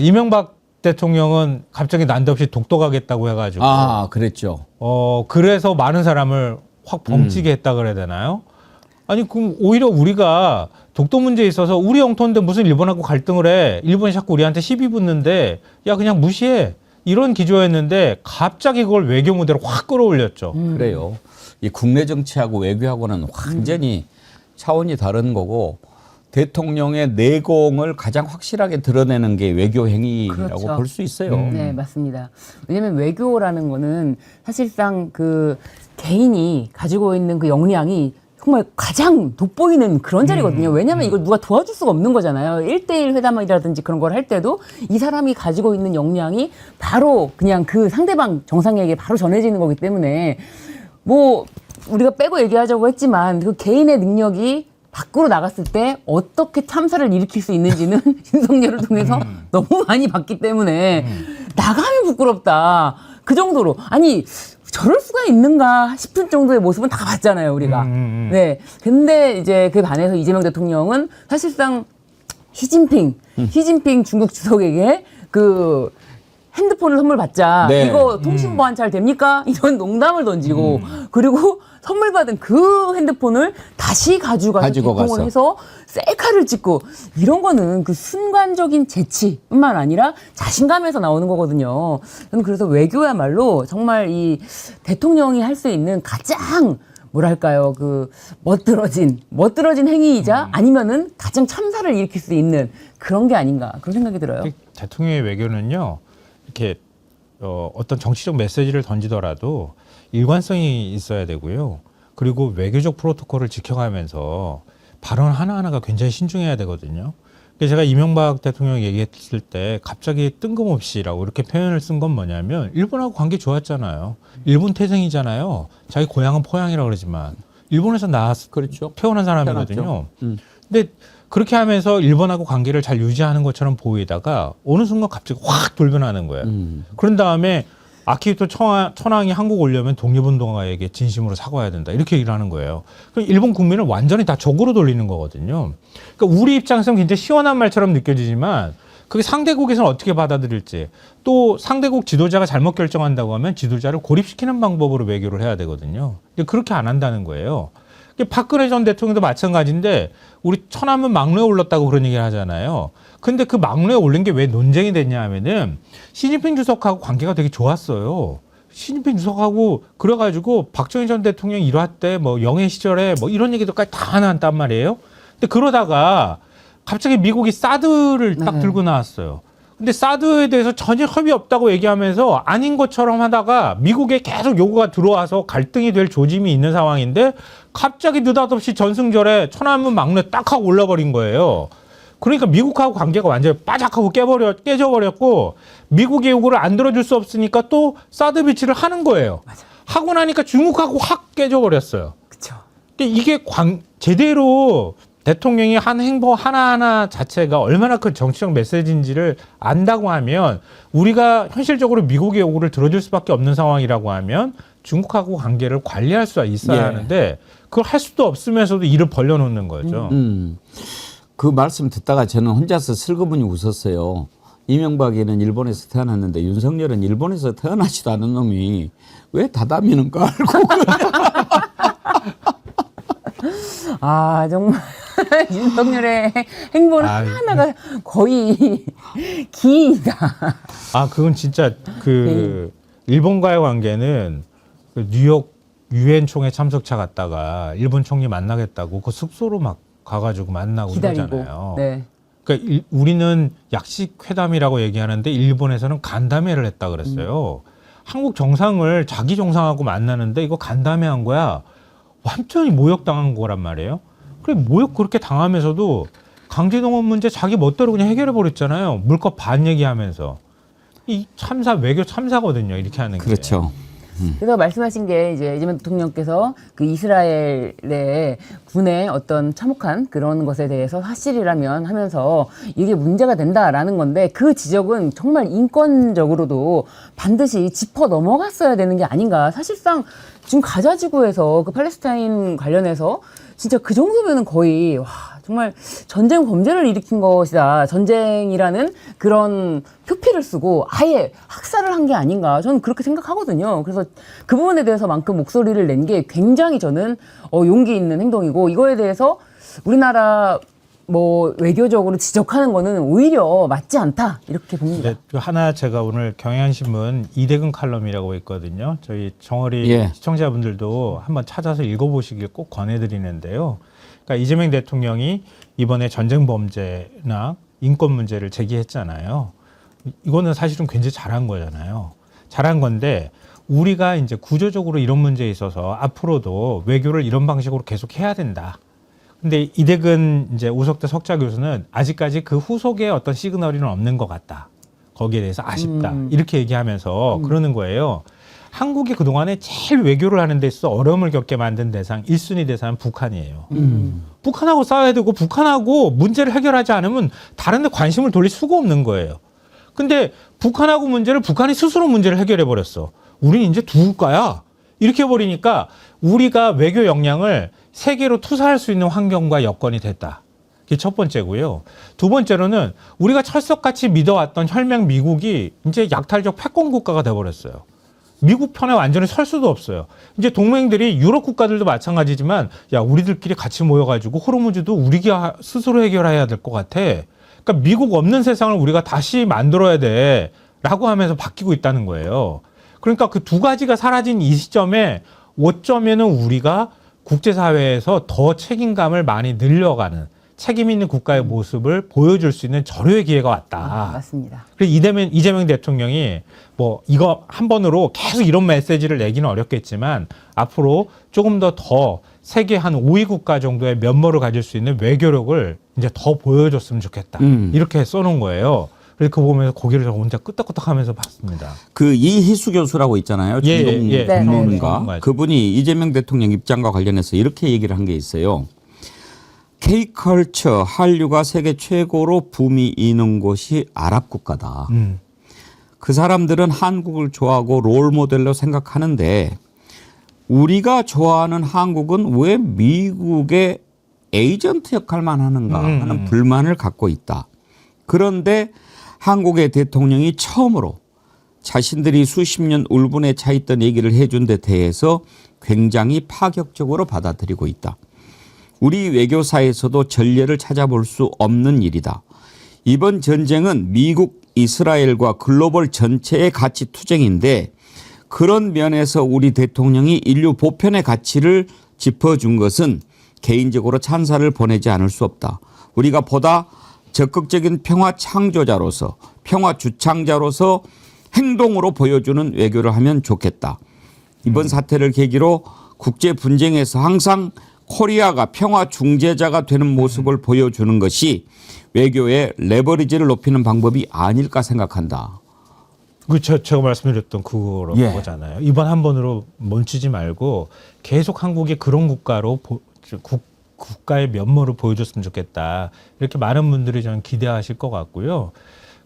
이명박 대통령은 갑자기 난데없이 독도가겠다고 해가지고 그랬죠. 그래서 많은 사람을 확 벙찌게 했다 그래야 되나요? 아니 그럼 오히려 우리가 독도 문제에 있어서 우리 영토인데 무슨 일본하고 갈등을 해? 일본이 자꾸 우리한테 시비 붙는데 야 그냥 무시해. 이런 기조였는데 갑자기 그걸 외교 무대로 확 끌어올렸죠. 그래요. 이 국내 정치하고 외교하고는 완전히 차원이 다른 거고 대통령의 내공을 가장 확실하게 드러내는 게 외교 행위라고 그렇죠. 볼 수 있어요. 네, 맞습니다. 왜냐하면 외교라는 거는 사실상 그 개인이 가지고 있는 그 역량이 정말 가장 돋보이는 그런 자리거든요. 왜냐하면 이걸 누가 도와줄 수가 없는 거잖아요. 1대1 회담이라든지 그런 걸 할 때도 이 사람이 가지고 있는 역량이 바로 그냥 그 상대방 정상에게 바로 전해지는 거기 때문에 뭐 우리가 빼고 얘기하자고 했지만 그 개인의 능력이 밖으로 나갔을 때 어떻게 참사를 일으킬 수 있는지는 윤석열을 통해서 너무 많이 봤기 때문에 나가면 부끄럽다. 그 정도로. 아니, 저럴 수가 있는가 싶은 정도의 모습은 다 봤잖아요, 우리가. 네. 근데 이제 그 반해서 이재명 대통령은 사실상 시진핑 중국 주석에게 그 핸드폰을 선물 받자. 네. 이거 통신 보안 잘 됩니까? 이런 농담을 던지고 그리고 선물 받은 그 핸드폰을 다시 가지고 개통을 가서. 해서 셀카를 찍고 이런 거는 그 순간적인 재치뿐만 아니라 자신감에서 나오는 거거든요. 저는 그래서 외교야말로 정말 이 대통령이 할 수 있는 가장 뭐랄까요, 그 멋들어진 행위이자 아니면은 가장 참사를 일으킬 수 있는 그런 게 아닌가 그런 생각이 들어요. 대통령의 외교는요, 이렇게 어떤 정치적 메시지를 던지더라도 일관성이 있어야 되고요. 그리고 외교적 프로토콜을 지켜가면서 발언 하나하나가 굉장히 신중해야 되거든요. 그래서 제가 이명박 대통령 얘기했을 때 갑자기 뜬금없이라고 이렇게 표현을 쓴 건 뭐냐면 일본하고 관계 좋았잖아요. 일본 태생이잖아요. 자기 고향은 포양이라고 그러지만 일본에서 그렇죠. 태어난 사람이거든요. 태어났죠. 근데 그렇게 하면서 일본하고 관계를 잘 유지하는 것처럼 보이다가 어느 순간 갑자기 확 돌변하는 거예요. 그런 다음에 아키히토 천황이 한국 오려면 독립운동가에게 진심으로 사과해야 된다. 이렇게 얘기를 하는 거예요. 그럼 일본 국민을 완전히 다 적으로 돌리는 거거든요. 그러니까 우리 입장에서는 굉장히 시원한 말처럼 느껴지지만 그게 상대국에서는 어떻게 받아들일지, 또 상대국 지도자가 잘못 결정한다고 하면 지도자를 고립시키는 방법으로 외교를 해야 되거든요. 근데 그렇게 안 한다는 거예요. 박근혜 전 대통령도 마찬가지인데 우리 천안문 막루에 올랐다고 그런 얘기를 하잖아요. 근데 그 막루에 올린 게 왜 논쟁이 됐냐 하면은 시진핑 주석하고 관계가 되게 좋았어요. 시진핑 주석하고 그래가지고 박정희 전 대통령 일화 때 뭐 영해 시절에 뭐 이런 얘기들까지 다 나왔단 말이에요. 근데 그러다가 갑자기 미국이 사드를 딱 들고 나왔어요. 근데 사드에 대해서 전혀 협의 없다고 얘기하면서 아닌 것처럼 하다가 미국에 계속 요구가 들어와서 갈등이 될 조짐이 있는 상황인데 갑자기 느닷없이 전승절에 천안문 막루에 딱 하고 올라버린 거예요. 그러니까 미국하고 관계가 완전히 빠작하고 깨져버렸고 미국의 요구를 안 들어줄 수 없으니까 또 사드 비치를 하는 거예요. 맞아. 하고 나니까 중국하고 확 깨져버렸어요. 그렇죠. 이게 제대로 대통령이 한 행보 하나하나 자체가 얼마나 큰 정치적 메시지인지를 안다고 하면 우리가 현실적으로 미국의 요구를 들어줄 수밖에 없는 상황이라고 하면 중국하고 관계를 관리할 수가 있어야 하는데 그걸 할 수도 없으면서도 이를 벌려놓는 거죠. 그 말씀 듣다가 저는 혼자서 슬그머니 웃었어요. 이명박이는 일본에서 태어났는데 윤석열은 일본에서 태어나지도 않은 놈이 왜 다다미는 거 알고 아, 정말 윤석열의 행보는 하나하나가 거의 기이다. 아, 그건 진짜 그 일본과의 관계는 그 뉴욕 유엔 총회 참석차 갔다가 일본 총리 만나겠다고 그 숙소로 막 가가지고 만나고 기다리고. 이러잖아요. 네. 그러니까 우리는 약식 회담이라고 얘기하는데 일본에서는 간담회를 했다 그랬어요. 한국 정상을 자기 정상하고 만나는데 이거 간담회 한 거야. 완전히 모욕당한 거란 말이에요. 그래 모욕 그렇게 당하면서도 강제동원 문제 자기 멋대로 그냥 해결해 버렸잖아요. 물컵 반 얘기하면서. 이 참사 외교 참사거든요. 이렇게 하는 게. 그렇죠. 그래서 말씀하신 게 이제 이재명 대통령께서 그 이스라엘의 군의 어떤 참혹한 그런 것에 대해서 사실이라면 하면서 이게 문제가 된다라는 건데 그 지적은 정말 인권적으로도 반드시 짚어 넘어갔어야 되는 게 아닌가. 사실상 지금 가자 지구에서 그 팔레스타인 관련해서 진짜 그 정도면은 거의 와 정말 전쟁 범죄를 일으킨 것이다. 전쟁이라는 그런 표피를 쓰고 아예 학살을 한 게 아닌가. 저는 그렇게 생각하거든요. 그래서 그 부분에 대해서만큼 목소리를 낸 게 굉장히 저는 용기 있는 행동이고 이거에 대해서 우리나라 뭐 외교적으로 지적하는 거는 오히려 맞지 않다 이렇게 봅니다. 네, 그 하나 제가 오늘 경향신문 이대근 칼럼이라고 있거든요. 저희 정어리 예. 시청자분들도 한번 찾아서 읽어보시길 꼭 권해드리는데요. 그러니까 이재명 대통령이 이번에 전쟁 범죄나 인권 문제를 제기했잖아요. 이거는 사실은 굉장히 잘한 거잖아요. 잘한 건데 우리가 이제 구조적으로 이런 문제에 있어서 앞으로도 외교를 이런 방식으로 계속 해야 된다. 근데 이대근 이제 우석대 석좌 교수는 아직까지 그 후속에 어떤 시그널이 없는 것 같다. 거기에 대해서 아쉽다. 이렇게 얘기하면서 그러는 거예요. 한국이 그동안에 제일 외교를 하는 데 있어서 어려움을 겪게 만든 대상, 1순위 대상은 북한이에요. 북한하고 싸워야 되고 북한하고 문제를 해결하지 않으면 다른 데 관심을 돌릴 수가 없는 거예요. 근데 북한하고 문제를 북한이 스스로 문제를 해결해 버렸어. 우린 이제 두 국가야. 이렇게 해버리니까 우리가 외교 역량을 세계로 투사할 수 있는 환경과 여건이 됐다. 그게 첫 번째고요. 두 번째로는 우리가 철석같이 믿어왔던 혈맹 미국이 이제 약탈적 패권 국가가 돼버렸어요. 미국 편에 완전히 설 수도 없어요. 이제 동맹들이 유럽 국가들도 마찬가지지만 야 우리들끼리 같이 모여가지고 호르무즈도 우리가 스스로 해결해야 될 것 같아. 그러니까 미국 없는 세상을 우리가 다시 만들어야 돼. 라고 하면서 바뀌고 있다는 거예요. 그러니까 그 두 가지가 사라진 이 시점에 어쩌면은 우리가 국제사회에서 더 책임감을 많이 늘려가는 책임 있는 국가의 모습을 보여줄 수 있는 절호의 기회가 왔다. 맞습니다. 그래서 이재명 대통령이 뭐 이거 한 번으로 계속 이런 메시지를 내기는 어렵겠지만 앞으로 조금 더 세계 한 5위 국가 정도의 면모를 가질 수 있는 외교력을 이제 더 보여줬으면 좋겠다. 이렇게 써놓은 거예요. 그래서 그거 보면서 고개를 혼자 끄덕끄덕하면서 봤습니다. 그 이희수 교수라고 있잖아요. 중동 예. 전문가. 네. 그분이 이재명 대통령 입장과 관련해서 이렇게 얘기를 한 게 있어요. K컬처 한류가 세계 최고로 붐이 있는 곳이 아랍 국가다. 그 사람들은 한국을 좋아하고 롤모델로 생각하는데 우리가 좋아하는 한국은 왜 미국의 에이전트 역할만 하는가 하는 불만을 갖고 있다. 그런데 한국의 대통령이 처음으로 자신들이 수십 년 울분에 차 있던 얘기를 해준 데 대해서 굉장히 파격적으로 받아들이고 있다. 우리 외교사에서도 전례를 찾아볼 수 없는 일이다. 이번 전쟁은 미국, 이스라엘과 글로벌 전체의 가치 투쟁인데 그런 면에서 우리 대통령이 인류 보편의 가치를 짚어준 것은 개인적으로 찬사를 보내지 않을 수 없다. 우리가 보다 적극적인 평화 창조자로서 평화 주창자로서 행동으로 보여주는 외교를 하면 좋겠다. 이번 사태를 계기로 국제 분쟁에서 항상 코리아가 평화 중재자가 되는 모습을 보여주는 것이 외교의 레버리지를 높이는 방법이 아닐까 생각한다. 그렇죠. 제가 말씀드렸던 그거잖아요. 이번 한 번으로 멈추지 말고 계속 한국이 그런 국가로 국가의 면모를 보여줬으면 좋겠다. 이렇게 많은 분들이 저는 기대하실 것 같고요.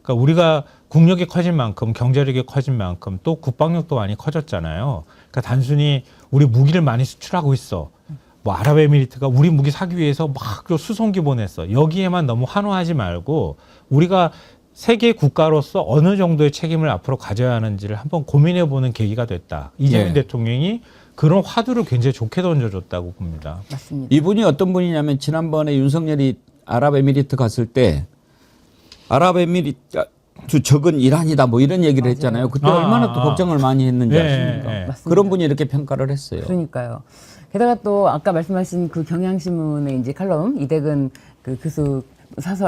그러니까 우리가 국력이 커진 만큼 경제력이 커진 만큼 또 국방력도 많이 커졌잖아요. 그러니까 단순히 우리 무기를 많이 수출하고 있어. 뭐 아랍에미리트가 우리 무기 사기 위해서 막 수송기 보냈어. 여기에만 너무 환호하지 말고 우리가 세계 국가로서 어느 정도의 책임을 앞으로 가져야 하는지를 한번 고민해보는 계기가 됐다. 이재명 대통령이 그런 화두를 굉장히 좋게 던져줬다고 봅니다. 맞습니다. 이분이 어떤 분이냐면 지난번에 윤석열이 아랍에미리트 갔을 때 아랍에미리트 적은 이란이다 뭐 이런 얘기를 했잖아요. 그때 얼마나 또 걱정을 많이 했는지 아십니까? 그런 분이 이렇게 평가를 했어요. 그러니까요. 게다가 또 아까 말씀하신 그 경향신문의 이제 칼럼 이대근 그 교수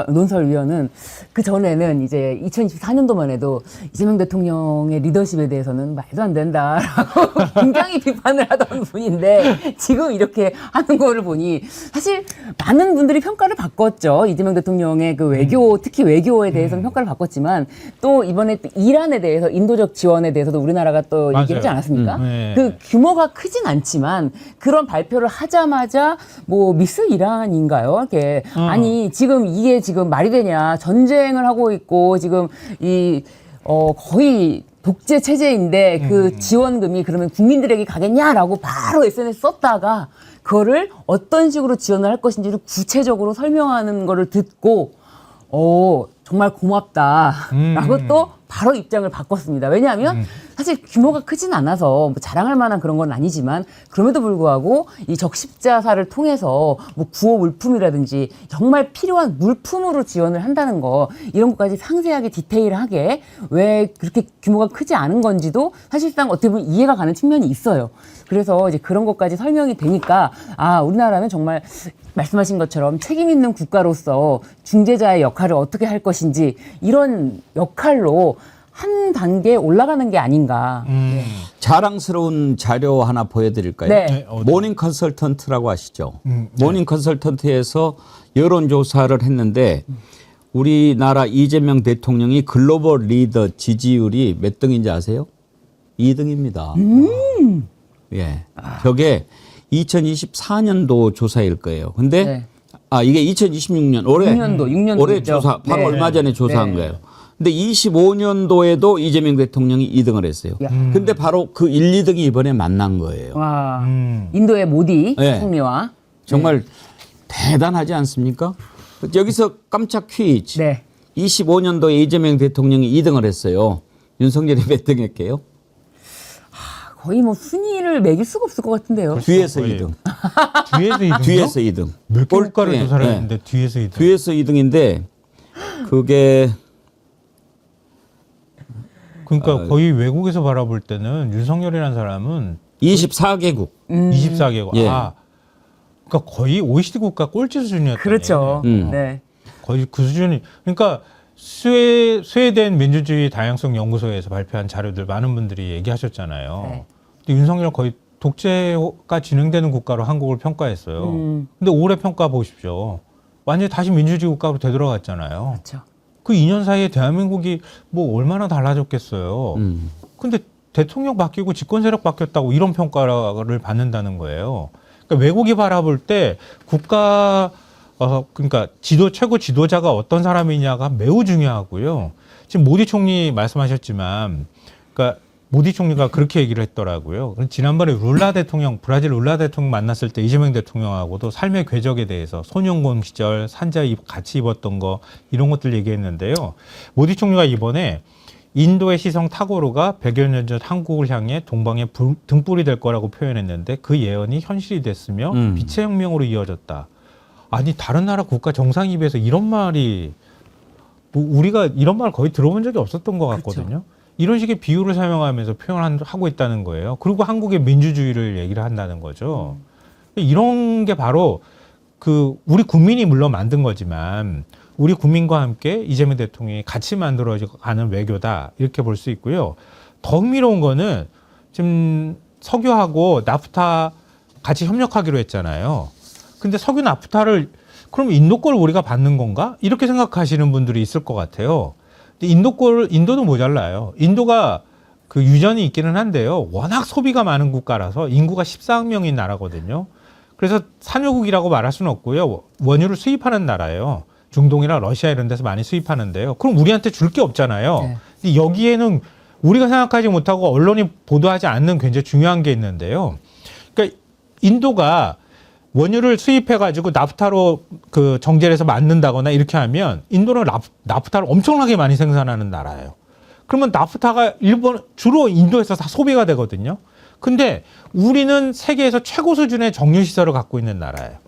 논설위원은 그 전에는 이제 2024년도만 해도 이재명 대통령의 리더십에 대해서는 말도 안 된다라고 굉장히 비판을 하던 분인데 지금 이렇게 하는 거를 보니 사실 많은 분들이 평가를 바꿨죠. 이재명 대통령의 그 외교, 특히 외교에 대해서는 평가를 바꿨지만 또 이번에 또 이란에 대해서 인도적 지원에 대해서도 우리나라가 또 얘기를 하지 않았습니까? 그 규모가 크진 않지만 그런 발표를 하자마자 뭐 미스 이란인가요? 이렇게 아니 지금 이게 지금 말이 되냐. 전쟁을 하고 있고 지금 거의 독재 체제인데 그 지원금이 그러면 국민들에게 가겠냐라고 바로 SNS 썼다가 그거를 어떤 식으로 지원을 할 것인지를 구체적으로 설명하는 거를 듣고 정말 고맙다라고 또 바로 입장을 바꿨습니다. 왜냐하면 사실 규모가 크진 않아서 뭐 자랑할 만한 그런 건 아니지만 그럼에도 불구하고 이 적십자사를 통해서 뭐 구호 물품이라든지 정말 필요한 물품으로 지원을 한다는 거 이런 것까지 상세하게 디테일하게 왜 그렇게 규모가 크지 않은 건지도 사실상 어떻게 보면 이해가 가는 측면이 있어요. 그래서 이제 그런 것까지 설명이 되니까 우리나라는 정말 말씀하신 것처럼 책임 있는 국가로서 중재자의 역할을 어떻게 할 것인지 이런 역할로 한 단계 올라가는 게 아닌가. 네. 자랑스러운 자료 하나 보여드릴까요? 네. 모닝 컨설턴트라고 아시죠? 모닝 컨설턴트에서 여론조사를 했는데 우리나라 이재명 대통령이 글로벌 리더 지지율이 몇 등인지 아세요? 2등입니다. 예. 저게 2024년도 조사일 거예요. 근데 네. 이게 2026년 올해 6년도 올해 조사 바로 네. 얼마 전에 조사한 네. 거예요. 근데 25년도에도 이재명 대통령이 2등을 했어요. 근데 바로 그 1, 2등이 이번에 만난 거예요. 와, 인도의 모디 네. 총리와 정말 대단하지 않습니까? 여기서 깜짝 퀴즈. 네. 25년도에 이재명 대통령이 2등을 했어요. 윤석열이 몇 등 했게요? 거의 뭐 순위를 매길 수가 없을 것 같은데요. 뒤에서 거의. 2등. 뒤에서 2등. 뒤에서 2등. 몇 국가를 꼴등에, 조사를 네. 했는데 뒤에서 2등. 뒤에서 2등인데 그게 그러니까 거의 외국에서 바라볼 때는 윤석열이라는 사람은 24개국. 24개국. 예. 그러니까 거의 OECD 국가 꼴찌 수준이었다. 그렇죠. 네. 거의 그 수준이. 그러니까 스웨덴 민주주의 다양성 연구소에서 발표한 자료들 많은 분들이 얘기하셨잖아요. 네. 근데 윤석열 거의 독재가 진행되는 국가로 한국을 평가했어요. 근데 올해 평가 보십시오. 완전히 다시 민주주의 국가로 되돌아갔잖아요. 그렇죠. 그 2년 사이에 대한민국이 뭐 얼마나 달라졌겠어요. 근데 대통령 바뀌고 집권 세력 바뀌었다고 이런 평가를 받는다는 거예요. 그러니까 외국이 바라볼 때 국가 그러니까 최고 지도자가 어떤 사람이냐가 매우 중요하고요. 지금 모디 총리 말씀하셨지만, 그러니까 모디 총리가 그렇게 얘기를 했더라고요. 지난번에 브라질 룰라 대통령 만났을 때 이재명 대통령하고도 삶의 궤적에 대해서 소년공 시절 산자 같이 입었던 거 이런 것들 얘기했는데요. 모디 총리가 이번에 인도의 시성 타고르가 100여 년 전 한국을 향해 동방의 등불이 될 거라고 표현했는데 그 예언이 현실이 됐으며 빛의 혁명으로 이어졌다. 아니 다른 나라 국가 정상에 비해서 이런 말이 우리가 이런 말 거의 들어본 적이 없었던 것 같거든요. 그렇죠. 이런 식의 비유를 사용하면서 표현하고 있다는 거예요. 그리고 한국의 민주주의를 얘기를 한다는 거죠. 이런 게 바로 우리 국민이 물론 만든 거지만 우리 국민과 함께 이재명 대통령이 같이 만들어가는 외교다 이렇게 볼 수 있고요. 더 흥미로운 거는 지금 석유하고 나프타 같이 협력하기로 했잖아요. 근데 석유 나프타를 그럼 인도 걸 우리가 받는 건가? 이렇게 생각하시는 분들이 있을 것 같아요. 근데 인도도 모자라요. 인도가 그 유전이 있기는 한데요. 워낙 소비가 많은 국가라서 인구가 14억 명인 나라거든요. 그래서 산유국이라고 말할 수는 없고요. 원유를 수입하는 나라예요. 중동이나 러시아 이런 데서 많이 수입하는데요. 그럼 우리한테 줄 게 없잖아요. 네. 근데 여기에는 우리가 생각하지 못하고 언론이 보도하지 않는 굉장히 중요한 게 있는데요. 그러니까 인도가 원유를 수입해가지고 나프타로 그 정제를 해서 만든다거나 이렇게 하면 인도는 나프타를 엄청나게 많이 생산하는 나라예요. 그러면 나프타가 주로 인도에서 다 소비가 되거든요. 근데 우리는 세계에서 최고 수준의 정유시설을 갖고 있는 나라예요.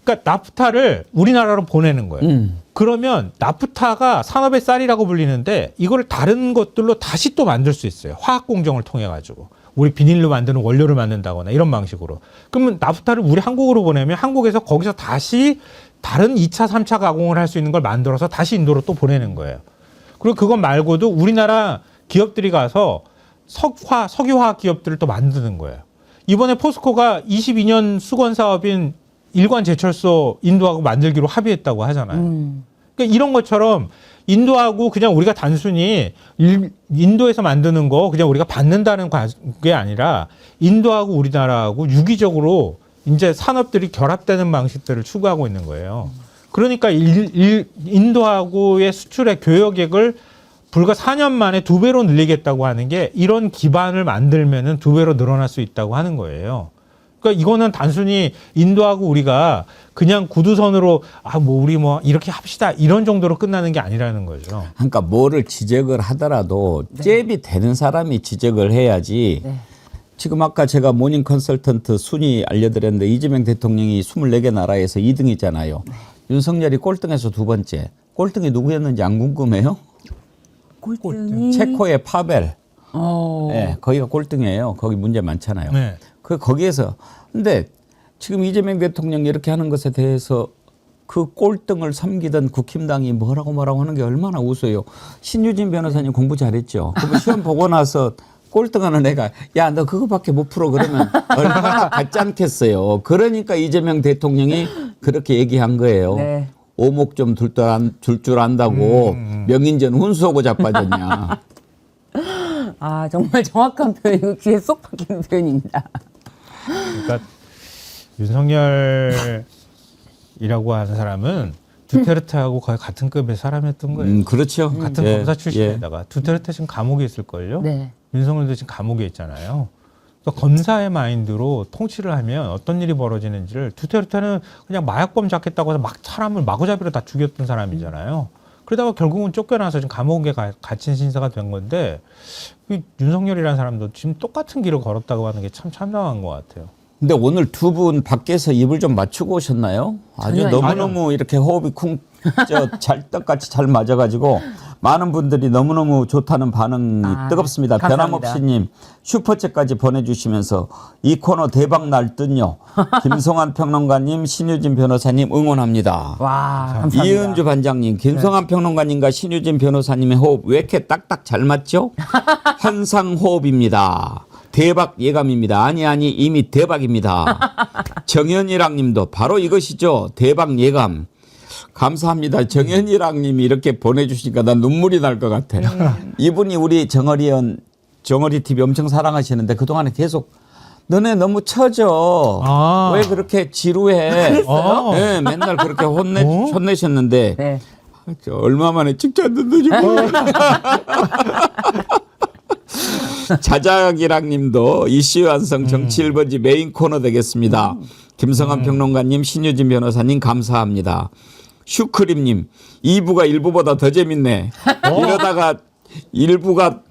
그러니까 나프타를 우리나라로 보내는 거예요. 그러면 나프타가 산업의 쌀이라고 불리는데 이거를 다른 것들로 다시 또 만들 수 있어요. 화학 공정을 통해 가지고. 우리 비닐로 만드는 원료를 만든다거나 이런 방식으로. 그러면 나프타를 우리 한국으로 보내면 한국에서 거기서 다시 다른 2차, 3차 가공을 할 수 있는 걸 만들어서 다시 인도로 또 보내는 거예요. 그리고 그것 말고도 우리나라 기업들이 가서 석유화학 기업들을 또 만드는 거예요. 이번에 포스코가 22년 수건 사업인 일관 제철소 인도하고 만들기로 합의했다고 하잖아요. 그러니까 이런 것처럼 인도하고 그냥 우리가 단순히 인도에서 만드는 거 그냥 우리가 받는다는 게 아니라 인도하고 우리나라하고 유기적으로 이제 산업들이 결합되는 방식들을 추구하고 있는 거예요. 그러니까 인도하고의 수출의 교역액을 불과 4년 만에 2배로 늘리겠다고 하는 게 이런 기반을 만들면은 2배로 늘어날 수 있다고 하는 거예요. 그러니까 이거는 단순히 인도하고 우리가 그냥 구두선으로 우리 이렇게 합시다 이런 정도로 끝나는 게 아니라는 거죠. 그러니까 뭐를 지적을 하더라도 잽이 되는 사람이 지적을 해야지. 네. 지금 아까 제가 모닝 컨설턴트 순위 알려드렸는데 이재명 대통령이 24개 나라에서 2등이잖아요. 윤석열이 꼴등에서 두 번째. 꼴등이 누구였는지 안 궁금해요? 꼴등이 체코의 파벨. 어. 네, 거기가 꼴등이에요. 거기 문제 많잖아요. 네. 거기에서 근데 지금 이재명 대통령이 이렇게 하는 것에 대해서 그 꼴등을 섬기던 국힘당이 뭐라고 하는 게 얼마나 우스워요. 신유진 변호사님 공부 잘했죠. 그거 시험 보고 나서 꼴등하는 애가 야 너 그거밖에 못 풀어 그러면 얼마나 받지 않겠어요. 그러니까 이재명 대통령이 그렇게 얘기한 거예요. 네. 오목 좀 줄 줄 안다고 명인전 훈수하고 자빠졌냐. 아 정말 정확한 표현이고 귀에 쏙 박히는 표현입니다. 그러니까 윤석열이라고 하는 사람은 두테르테하고 거의 같은 급의 사람이었던 거예요. 그렇죠. 같은 예, 검사 출신에다가 두테르테 지금 감옥에 있을걸요. 네. 윤석열도 지금 감옥에 있잖아요. 그러니까 검사의 마인드로 통치를 하면 어떤 일이 벌어지는지를 두테르테는 그냥 마약범 잡겠다고 해서 막 사람을 마구잡이로 다 죽였던 사람이잖아요. 그러다가 결국은 쫓겨나서 지금 감옥에 갇힌 신세가 된 건데 이 윤석열이라는 사람도 지금 똑같은 길을 걸었다고 하는 게 참 참담한 것 같아요. 근데 오늘 두 분 밖에서 입을 좀 맞추고 오셨나요? 아주 전혀 너무너무 이렇게 호흡이 찰떡같이 잘 맞아가지고 많은 분들이 너무너무 좋다는 반응이 뜨겁습니다. 감사합니다. 변함없이님 슈퍼챗까지 보내주시면서 이 코너 대박 날 듯요. 김성환 평론가님, 신유진 변호사님 응원합니다. 와 감사합니다. 이은주 반장님, 김성환 평론가님과 신유진 변호사님의 호흡 왜 이렇게 딱딱 잘 맞죠? 환상 호흡입니다. 대박 예감입니다. 아니 이미 대박입니다. 정현이랑 님도 바로 이것이죠. 대박 예감. 감사합니다. 정현이랑 님이 이렇게 보내주시니까 난 눈물이 날 것 같아. 이분이 우리 정어리 TV 엄청 사랑하시는데 그동안에 계속 너네 너무 처져. 왜 그렇게 지루해. 네, 맨날 그렇게 혼내셨는데 네. 얼마 만에 칭찬 듣는지 자작이랑 님도 이슈 완성 정치 1번지 메인 코너 되겠습니다. 김성환 평론가님, 신유진 변호사님 감사합니다. 슈크림님 2부가 1부보다 더 재밌네. 이러다가 1부가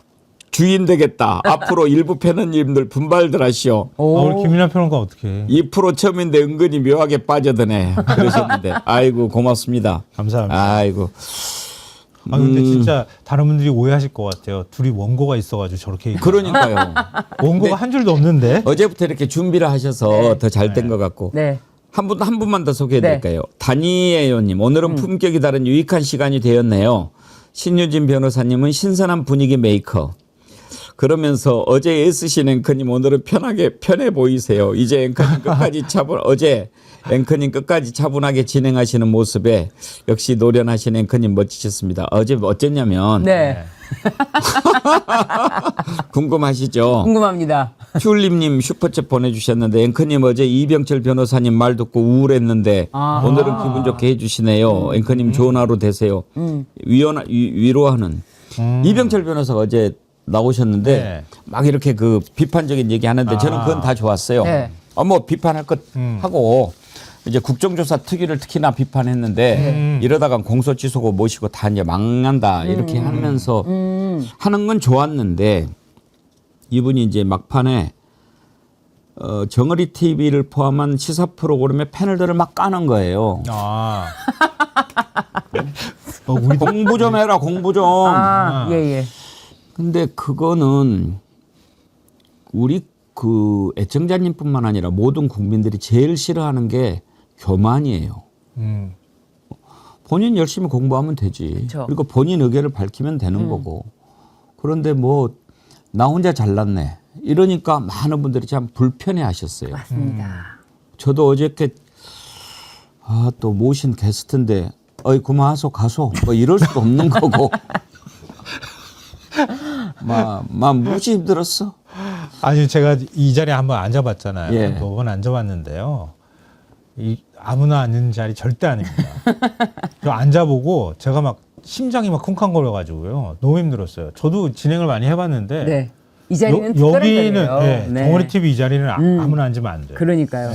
주인 되겠다. 앞으로 1부 패널님들 분발들 하시오. 우리 김민하 평론가 어떻게 해? 2% 처음인데 은근히 묘하게 빠져드네. 그러셨는데 아이고 고맙습니다. 감사합니다. 아이고. 근데 진짜 다른 분들이 오해하실 것 같아요. 둘이 원고가 있어가지고 저렇게 그러니까요. 원고가 한 줄도 없는데. 어제부터 이렇게 준비를 하셔서 더 잘 된 것 같고. 네. 한 분만 더 소개해 드릴까요? 다니에요님, 오늘은 품격이 다른 유익한 시간이 되었네요. 신유진 변호사님은 신선한 분위기 메이커. 그러면서 어제 애쓰신 앵커님 오늘은 편해 보이세요. 이제 앵커님 끝까지 어제 앵커님 끝까지 차분하게 진행하시는 모습에 역시 노련하신 앵커님 멋지셨습니다. 어제 어쨌냐면 네. 궁금하시죠? 궁금합니다. 튤립님 슈퍼챗 보내주셨는데 앵커님 어제 이병철 변호사님 말 듣고 우울했는데 오늘은 기분 좋게 해주시네요. 앵커님 좋은 하루 되세요. 위로하는 이병철 변호사가 어제 나오셨는데 네. 막 이렇게 그 비판적인 얘기 하는데 저는 그건 다 좋았어요. 네. 뭐 비판할 것 하고 이제 국정조사 특위를 특히나 비판했는데 이러다가 공소 취소고 모시고 다 이제 망한다 이렇게 하면서 하는 건 좋았는데 이분이 이제 막판에 정어리 TV를 포함한 시사 프로그램의 패널들을 막 까는 거예요. 공부 좀 해라 공부 좀. 예. 근데 그거는 우리 그 애청자님뿐만 아니라 모든 국민들이 제일 싫어하는 게 교만이에요. 본인 열심히 공부하면 되지. 그쵸. 그리고 본인 의견을 밝히면 되는 거고. 그런데 뭐 나 혼자 잘났네. 이러니까 많은 분들이 참 불편해 하셨어요. 맞습니다. 저도 어저께 또 모신 게스트인데 그만하소 가소 뭐 이럴 수도 없는 거고. 막 무지 힘들었어. 아니 제가 이 자리에 한번 앉아봤잖아요. 예. 몇 번 앉아봤는데요. 아무나 앉는 자리 절대 아닙니다. 저 앉아보고 제가 막 심장이 막 쿵쾅거려가지고요. 너무 힘들었어요. 저도 진행을 많이 해봤는데 네. 이 자리는 특별한 여기는 자리예요. 예, 네. 정어리 TV 이 자리는 아무나 앉으면 안 돼요. 그러니까요.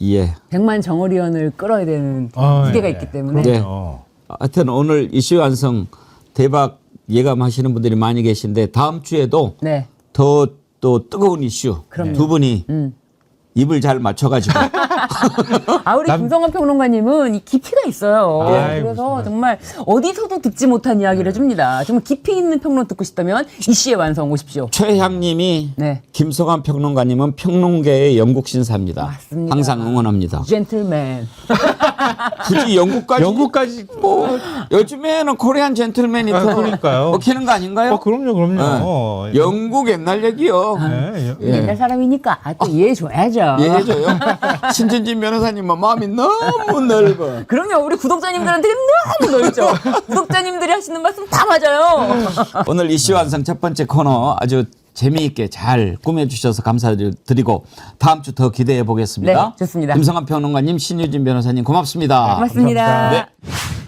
예. 100만 정어리언을 끌어야 되는 무게가 있기 때문에. 네. 그럼요. 하여튼 오늘 이슈 완성 대박 예감하시는 분들이 많이 계신데 다음 주에도 네. 더 또 뜨거운 이슈 그럼요. 두 분이 입을 잘 맞춰가지고 아, 우리 김성환 평론가님은 이 깊이가 있어요. 아이고, 그래서 정말. 정말 어디서도 듣지 못한 이야기를 해줍니다. 정말 깊이 있는 평론 듣고 싶다면 이씨의 완성 오십시오. 최향님이 네. 김성환 평론가님은 평론계의 영국 신사입니다. 맞습니다. 항상 응원합니다. 젠틀맨. 굳이 영국까지 영국까지 뭐 요즘에는 코리안 젠틀맨이 더 그러니까요. 먹히는 거 아닌가요? 그럼요. 영국 옛날 얘기요. 예, 예. 옛날 사람이니까 또 이해해줘야죠. 이해해줘요. 신진진 변호사님은 마음이 너무 넓어. 그럼요. 우리 구독자님들한테 너무 넓죠. 구독자님들이 하시는 말씀 다 맞아요. 오늘 이슈 완성 첫 번째 코너 아주 재미있게 잘 꾸며주셔서 감사드리고 다음 주 더 기대해 보겠습니다. 네, 좋습니다. 김성환 평론가님, 신유진 변호사님 고맙습니다. 고맙습니다. 감사합니다. 네.